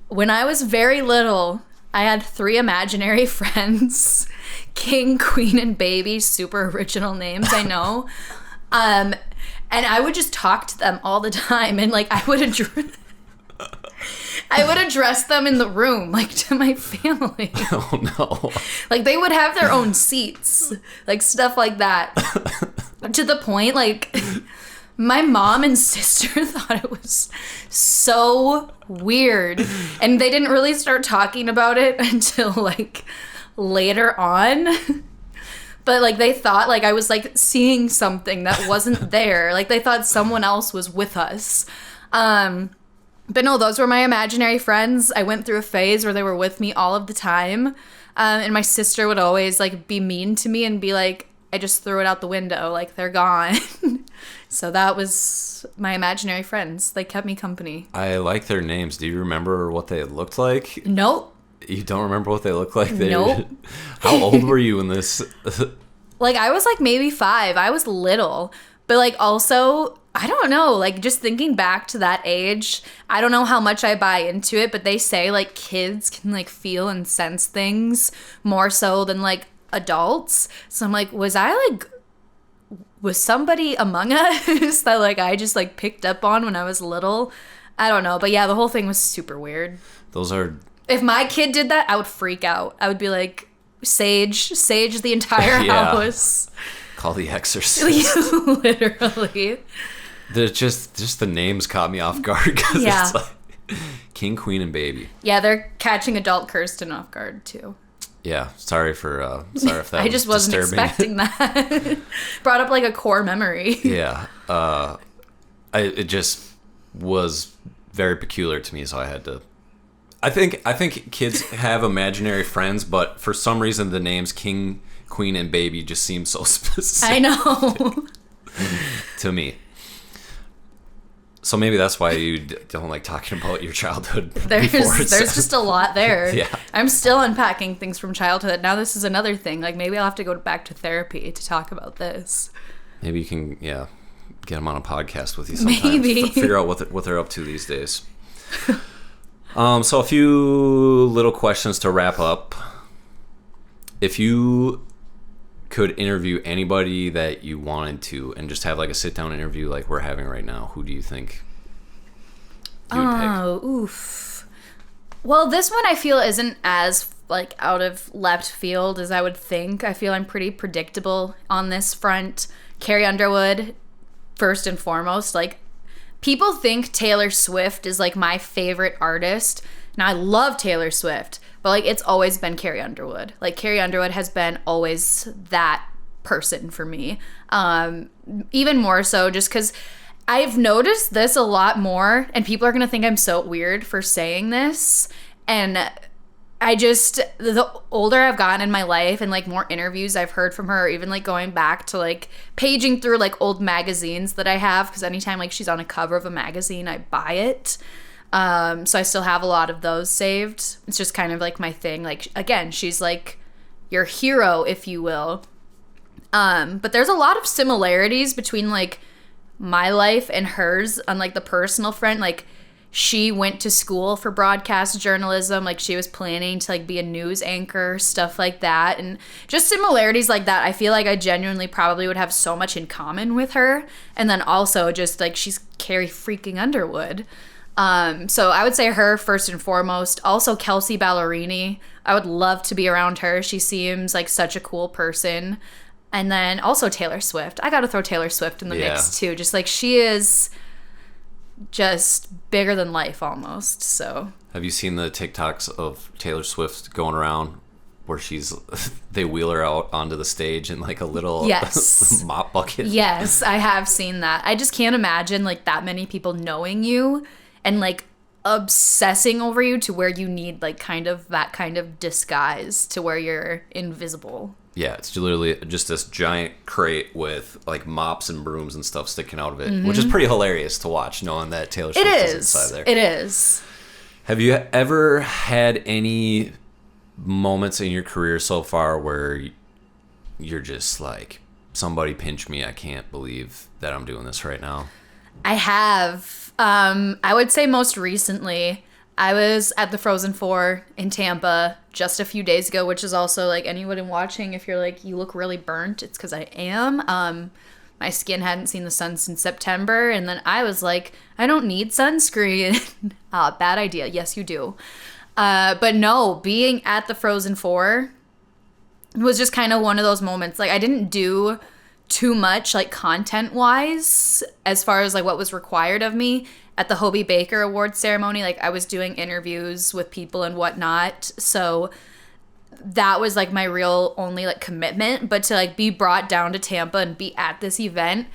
[SPEAKER 2] When I was very little, I had 3 imaginary friends. King, Queen, and Baby. Super original names, I know. And I would just talk to them all the time, and, like, I would address them in the room, like, to my family.
[SPEAKER 1] Oh, no.
[SPEAKER 2] Like, they would have their own seats, like, stuff like that. To the point, like, my mom and sister thought it was so weird. And they didn't really start talking about it until, like, later on. But, like, they thought, like, I was, like, seeing something that wasn't there. Like, they thought someone else was with us. But no, those were my imaginary friends. I went through a phase where they were with me all of the time. And my sister would always, like, be mean to me and be like, I just threw it out the window, like, they're gone. So that was my imaginary friends. They kept me company.
[SPEAKER 1] I like their names. Do you remember what they looked like?
[SPEAKER 2] Nope.
[SPEAKER 1] You don't remember what they looked like?
[SPEAKER 2] Nope.
[SPEAKER 1] How old were you in this?
[SPEAKER 2] Like, I was, like, maybe 5. I was little. But, like, also, I don't know. Like, just thinking back to that age, I don't know how much I buy into it, but they say, like, kids can, like, feel and sense things more so than, like, adults. So I'm like, was somebody among us that, like, I just, like, picked up on when I was little? I don't know. But yeah, the whole thing was super weird. If my kid did that, I would freak out. I would be like, sage the entire house.
[SPEAKER 1] Call the exorcist.
[SPEAKER 2] Literally.
[SPEAKER 1] Just the names caught me off guard because
[SPEAKER 2] Yeah.
[SPEAKER 1] it's like King, Queen, and Baby.
[SPEAKER 2] Yeah, they're catching adult Kirsten off guard too.
[SPEAKER 1] Yeah, sorry if that
[SPEAKER 2] I just wasn't
[SPEAKER 1] disturbing.
[SPEAKER 2] expecting that. Brought up like a core memory.
[SPEAKER 1] Yeah, it just was very peculiar to me, so I had to. I think kids have imaginary friends, but for some reason the names King, Queen, and Baby just seem so specific.
[SPEAKER 2] I know.
[SPEAKER 1] To me. So maybe that's why you don't like talking about your childhood.
[SPEAKER 2] There's just a lot there.
[SPEAKER 1] Yeah.
[SPEAKER 2] I'm still unpacking things from childhood. Now this is another thing. Like maybe I'll have to go back to therapy to talk about this.
[SPEAKER 1] Maybe you can, get them on a podcast with you sometime.
[SPEAKER 2] Maybe.
[SPEAKER 1] Figure out what they're up to these days. So a few little questions to wrap up. If you could interview anybody that you wanted to and just have like a sit-down interview like we're having right now, who do you think you would pick?
[SPEAKER 2] Oh, oof. Well, this one I feel isn't as like out of left field as I would think. I feel I'm pretty predictable on this front. Carrie Underwood, first and foremost. Like, people think Taylor Swift is like my favorite artist. Now, I love Taylor Swift, but like it's always been Carrie Underwood. Like Carrie Underwood has been always that person for me. Even more so just because I've noticed this a lot more, and people are going to think I'm so weird for saying this. And the older I've gotten in my life and like more interviews I've heard from her, or even like going back to like paging through like old magazines that I have, because anytime like she's on a cover of a magazine, I buy it. So I still have a lot of those saved. It's just kind of like my thing. Like, again, she's like your hero, if you will. But there's a lot of similarities between like my life and hers on like the personal front. Like, she went to school for broadcast journalism. Like, she was planning to like be a news anchor, stuff like that. And just similarities like that. I feel like I genuinely probably would have so much in common with her. And then also just like she's Carrie freaking Underwood. So I would say her first and foremost. Also Kelsey Ballerini. I would love to be around her. She seems like such a cool person. And then also Taylor Swift. I gotta throw Taylor Swift in the mix too. Just like she is just bigger than life almost. So
[SPEAKER 1] have you seen the TikToks of Taylor Swift going around where they wheel her out onto the stage in like a little mop bucket?
[SPEAKER 2] Yes, I have seen that. I just can't imagine like that many people knowing you and like obsessing over you to where you need like kind of that kind of disguise to where you're invisible.
[SPEAKER 1] Yeah, it's literally just this giant crate with like mops and brooms and stuff sticking out of it, which is pretty hilarious to watch, knowing that Taylor Swift is inside there.
[SPEAKER 2] It is.
[SPEAKER 1] Have you ever had any moments in your career so far where you're just like, somebody pinch me, I can't believe that I'm doing this right now?
[SPEAKER 2] I have. I would say most recently, I was at the Frozen 4 in Tampa just a few days ago, which is also like anyone watching, if you're like, you look really burnt, it's because I am. My skin hadn't seen the sun since September, and then I was like, I don't need sunscreen. Bad idea. Yes, you do. But no, being at the Frozen 4 was just kind of one of those moments. Like, I didn't do too much like content wise as far as like what was required of me at the Hobie Baker Awards ceremony. Like, I was doing interviews with people and whatnot, so that was like my real only like commitment. But to like be brought down to Tampa and be at this event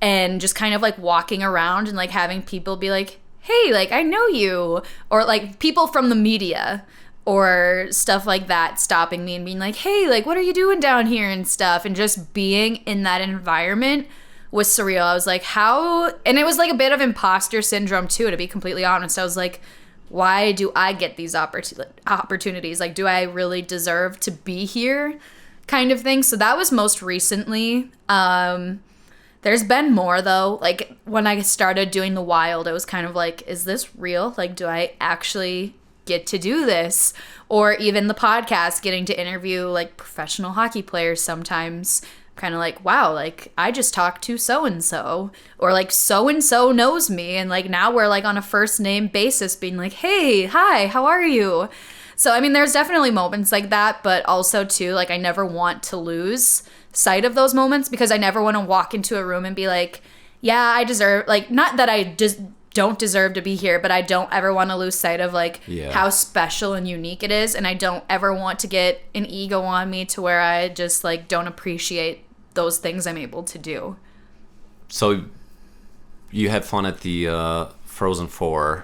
[SPEAKER 2] and just kind of like walking around and like having people be like, hey, like I know you, or like people from the media or stuff like that stopping me and being like, hey, like, what are you doing down here and stuff? And just being in that environment was surreal. I was like, how? And it was like a bit of imposter syndrome too, to be completely honest. I was like, why do I get these opportunities? Like, do I really deserve to be here? Kind of thing. So that was most recently. There's been more though. Like, when I started doing The Wild, it was kind of like, is this real? Like, do I actually get to do this? Or even the podcast, getting to interview like professional hockey players sometimes, kind of like, wow, like I just talked to so-and-so, or like so-and-so knows me, and like now we're like on a first name basis being like, hey, hi, how are you? So I mean, there's definitely moments like that, but also too, like, I never want to lose sight of those moments, because I never want to walk into a room and be like, yeah, I deserve, like, not that I just don't deserve to be here, but I don't ever want to lose sight of, like, how special and unique it is. And I don't ever want to get an ego on me to where I just, like, don't appreciate those things I'm able to do.
[SPEAKER 1] So you had fun at the Frozen 4.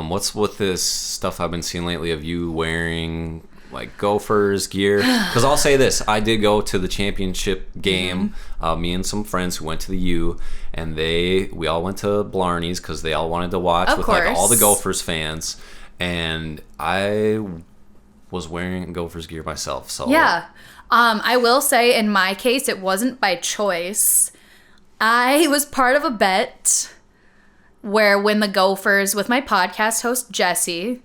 [SPEAKER 1] What's with this stuff I've been seeing lately of you wearing like Gophers gear? Because I'll say this, I did go to the championship game, me and some friends who went to the U, and we all went to Blarney's because they all wanted to watch with like all the Gophers fans, and I was wearing Gophers gear myself. So
[SPEAKER 2] yeah, I will say in my case it wasn't by choice. I was part of a bet where when the Gophers, with my podcast host Jessie,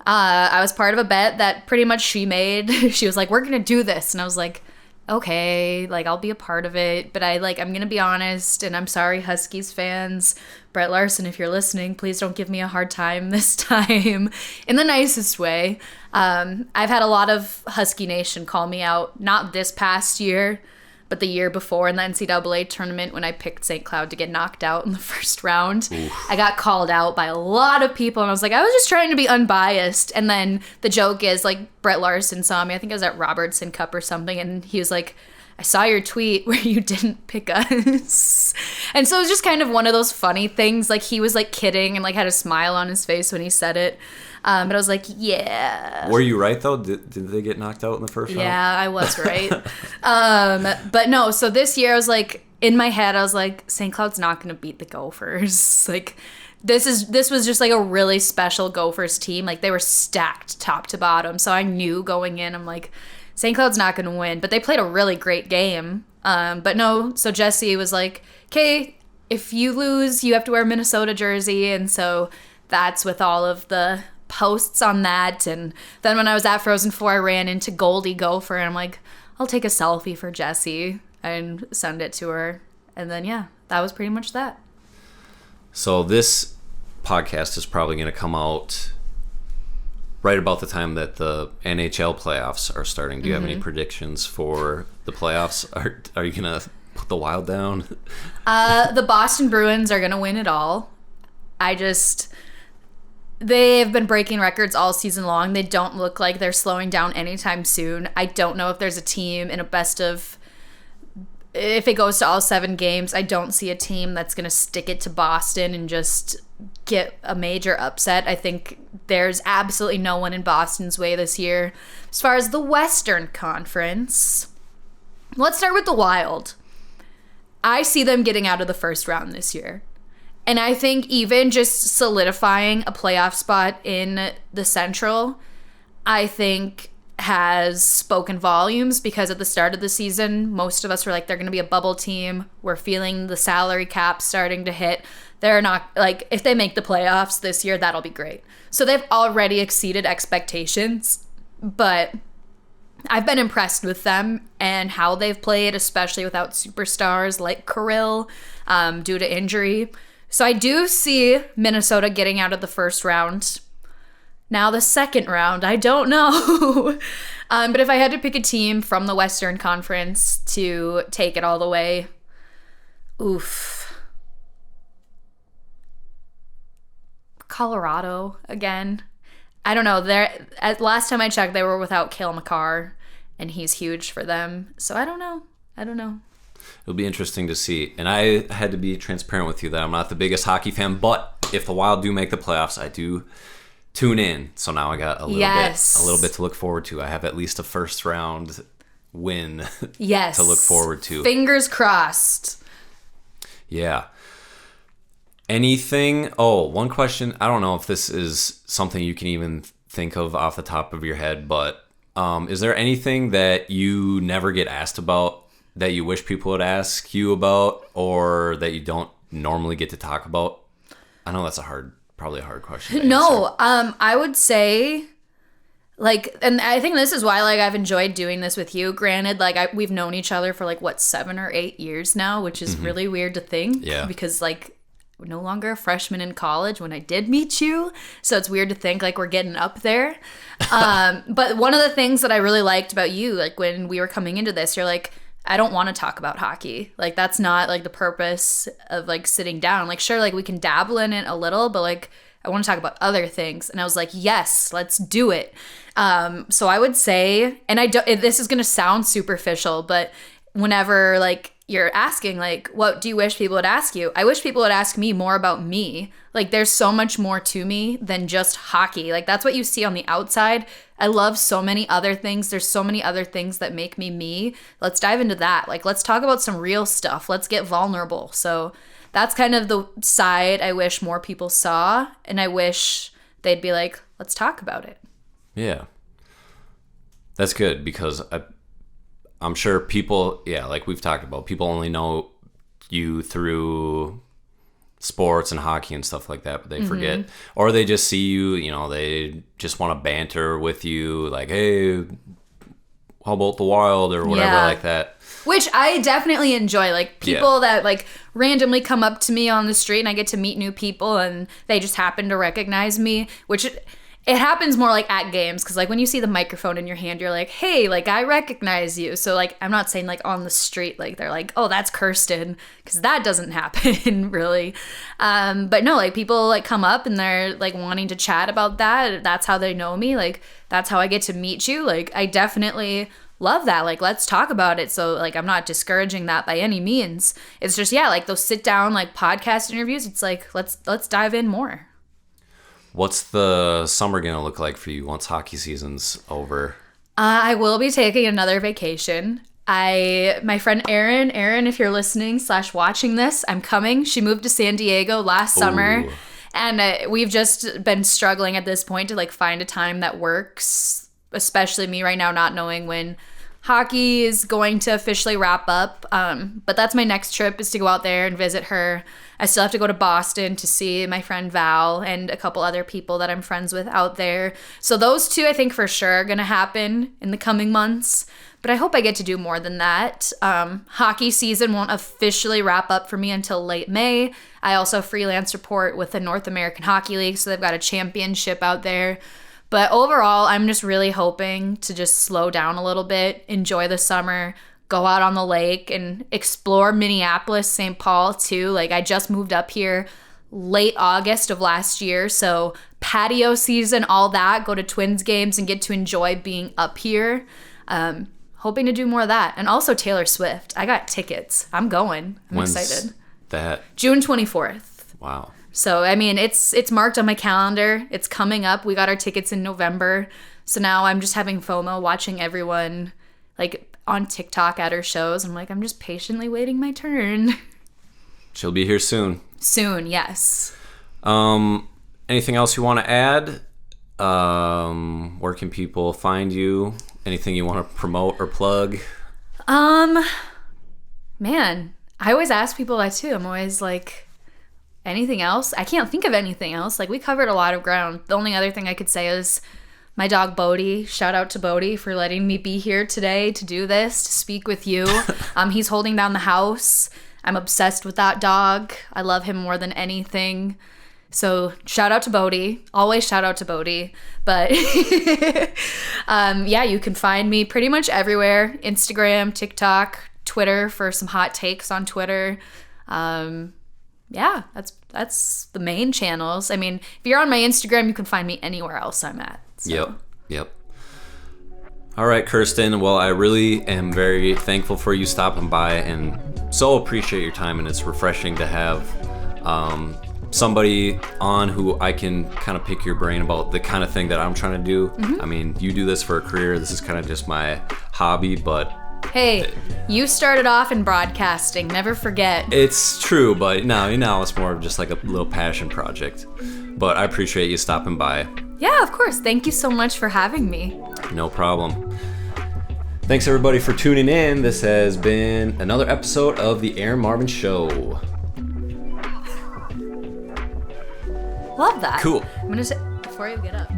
[SPEAKER 2] I was part of a bet that pretty much she made. She was like, we're going to do this. And I was like, okay, like, I'll be a part of it. But I'm going to be honest, and I'm sorry, Huskies fans. Brett Larson, if you're listening, please don't give me a hard time this time. In the nicest way. I've had a lot of Husky Nation call me out, not this past year, but the year before in the NCAA tournament when I picked St. Cloud to get knocked out in the first round. Oof. I got called out by a lot of people, and I was like, I was just trying to be unbiased. And then the joke is, like, Brett Larson saw me. I think I was at Robertson Cup or something, and he was like, I saw your tweet where you didn't pick us. And so it was just kind of one of those funny things. Like, he was, like, kidding and, like, had a smile on his face when he said it. But I was like, yeah.
[SPEAKER 1] Were you right, though? Did they get knocked out in the first round?
[SPEAKER 2] Yeah, I was right. But no, so this year I was like, in my head, I was like, St. Cloud's not going to beat the Gophers. Like, this was just like a really special Gophers team. Like, they were stacked top to bottom. So I knew going in, I'm like, St. Cloud's not going to win. But they played a really great game. But no, so Jessie was like, okay, if you lose, you have to wear a Minnesota jersey. And so that's with all of the posts on that. And then when I was at Frozen 4, I ran into Goldie Gopher, and I'm like, I'll take a selfie for Jessie and send it to her. And then, yeah, that was pretty much that.
[SPEAKER 1] So this podcast is probably going to come out right about the time that the NHL playoffs are starting. Do you have any predictions for the playoffs? Are you going to put the Wild down?
[SPEAKER 2] The Boston Bruins are going to win it all. They've been breaking records all season long. They don't look like they're slowing down anytime soon. I don't know if there's a team in a best of... If it goes to all 7 games, I don't see a team that's going to stick it to Boston and just get a major upset. I think there's absolutely no one in Boston's way this year. As far as the Western Conference, let's start with the Wild. I see them getting out of the first round this year. And I think even just solidifying a playoff spot in the Central, I think has spoken volumes, because at the start of the season, most of us were like, they're going to be a bubble team. We're feeling the salary cap starting to hit. They're not, like, if they make the playoffs this year, that'll be great. So they've already exceeded expectations, but I've been impressed with them and how they've played, especially without superstars like Krull due to injury. So I do see Minnesota getting out of the first round. Now the second round, I don't know. But if I had to pick a team from the Western Conference to take it all the way, Colorado again. I don't know. Last time I checked, they were without Cale Makar, and he's huge for them. So I don't know.
[SPEAKER 1] It'll be interesting to see. And I had to be transparent with you that I'm not the biggest hockey fan, but if the Wild do make the playoffs, I do tune in. So now I got a little bit to look forward to. I have at least a first round win to look forward to.
[SPEAKER 2] Fingers crossed.
[SPEAKER 1] Yeah. Anything? Oh, one question. I don't know if this is something you can even think of off the top of your head, but is there anything that you never get asked about that you wish people would ask you about, or that you don't normally get to talk about? I know that's probably a hard question to
[SPEAKER 2] No, I would say, like, and I think this is why, like, I've enjoyed doing this with you. Granted, like, we've known each other for, like, 7 or 8 years now, which is really weird to think.
[SPEAKER 1] Yeah.
[SPEAKER 2] Because, like, we're no longer a freshman in college when I did meet you. So it's weird to think, like, we're getting up there. But one of the things that I really liked about you, like, when we were coming into this, you're like, I don't want to talk about hockey. Like, that's not like the purpose of like sitting down. Like, sure, like we can dabble in it a little, but like I want to talk about other things. And I was like, yes, let's do it. So I would say, and this is going to sound superficial, but whenever like you're asking, like, what do you wish people would ask you? I wish people would ask me more about me. Like, there's so much more to me than just hockey. Like, that's what you see on the outside. I love so many other things. There's so many other things that make me me. Let's dive into that. Like, let's talk about some real stuff. Let's get vulnerable. So that's kind of the side I wish more people saw. And I wish they'd be like, let's talk about it.
[SPEAKER 1] Yeah. That's good, because I'm sure people, like we've talked about, people only know you through sports and hockey and stuff like that, but they forget, or they just see you, they just want to banter with you, like, hey, how about the Wild or whatever like that.
[SPEAKER 2] Which I definitely enjoy, like people that like randomly come up to me on the street and I get to meet new people and they just happen to recognize me, which it happens more like at games, because like when you see the microphone in your hand, you're like, hey, like I recognize you. So like I'm not saying like on the street, like they're like, oh, that's Kirsten, because that doesn't happen really. But no, like people like come up and they're like wanting to chat about that. That's how they know me. Like that's how I get to meet you. Like I definitely love that. Like let's talk about it. So like I'm not discouraging that by any means. It's just like those sit down like podcast interviews. It's like let's dive in more.
[SPEAKER 1] What's the summer going to look like for you once hockey season's over?
[SPEAKER 2] I will be taking another vacation. My friend Erin, if you're listening / watching this, I'm coming. She moved to San Diego last summer. And we've just been struggling at this point to like find a time that works, especially me right now not knowing when hockey is going to officially wrap up. But that's my next trip, is to go out there and visit her. I still have to go to Boston to see my friend Val and a couple other people that I'm friends with out there. So those two I think for sure are going to happen in the coming months. But I hope I get to do more than that. Hockey season won't officially wrap up for me until late May. I also freelance report with the North American Hockey League, so they've got a championship out there. But overall, I'm just really hoping to just slow down a little bit, enjoy the summer, go out on the lake and explore Minneapolis, St. Paul too. Like I just moved up here late August of last year. So patio season, all that, go to Twins games and get to enjoy being up here. Hoping to do more of that. And also Taylor Swift. I got tickets. I'm going.
[SPEAKER 1] When's
[SPEAKER 2] excited.
[SPEAKER 1] That?
[SPEAKER 2] June 24th.
[SPEAKER 1] Wow.
[SPEAKER 2] So, I mean, it's marked on my calendar. It's coming up. We got our tickets in November. So now I'm just having FOMO watching everyone like on TikTok at her shows. I'm like, I'm just patiently waiting my turn.
[SPEAKER 1] She'll be here soon.
[SPEAKER 2] Soon, yes.
[SPEAKER 1] Anything else you want to add? Where can people find you? Anything you want to promote or plug?
[SPEAKER 2] Man, I always ask people that too. I'm always like, anything else? I can't think of anything else. Like we covered a lot of ground. The only other thing I could say is my dog Bodie. Shout out to Bodie for letting me be here today to do this, to speak with you. He's holding down the house. I'm obsessed with that dog. I love him more than anything. So shout out to Bodie. Always shout out to Bodie. But you can find me pretty much everywhere. Instagram, TikTok, Twitter for some hot takes on Twitter. That's the main channels. I mean, if you're on my Instagram, you can find me anywhere else I'm at. So.
[SPEAKER 1] Yep. All right, Kirsten. Well, I really am very thankful for you stopping by and so appreciate your time. And it's refreshing to have somebody on who I can kind of pick your brain about the kind of thing that I'm trying to do. I mean, you do this for a career. This is kind of just my hobby, but
[SPEAKER 2] hey, you started off in broadcasting. Never forget.
[SPEAKER 1] It's true, but now it's more of just like a little passion project. But I appreciate you stopping by.
[SPEAKER 2] Yeah, of course. Thank you so much for having me.
[SPEAKER 1] No problem. Thanks everybody for tuning in. This has been another episode of the Erin Marvin Show.
[SPEAKER 2] Love that.
[SPEAKER 1] Cool.
[SPEAKER 2] I'm gonna say before you get up.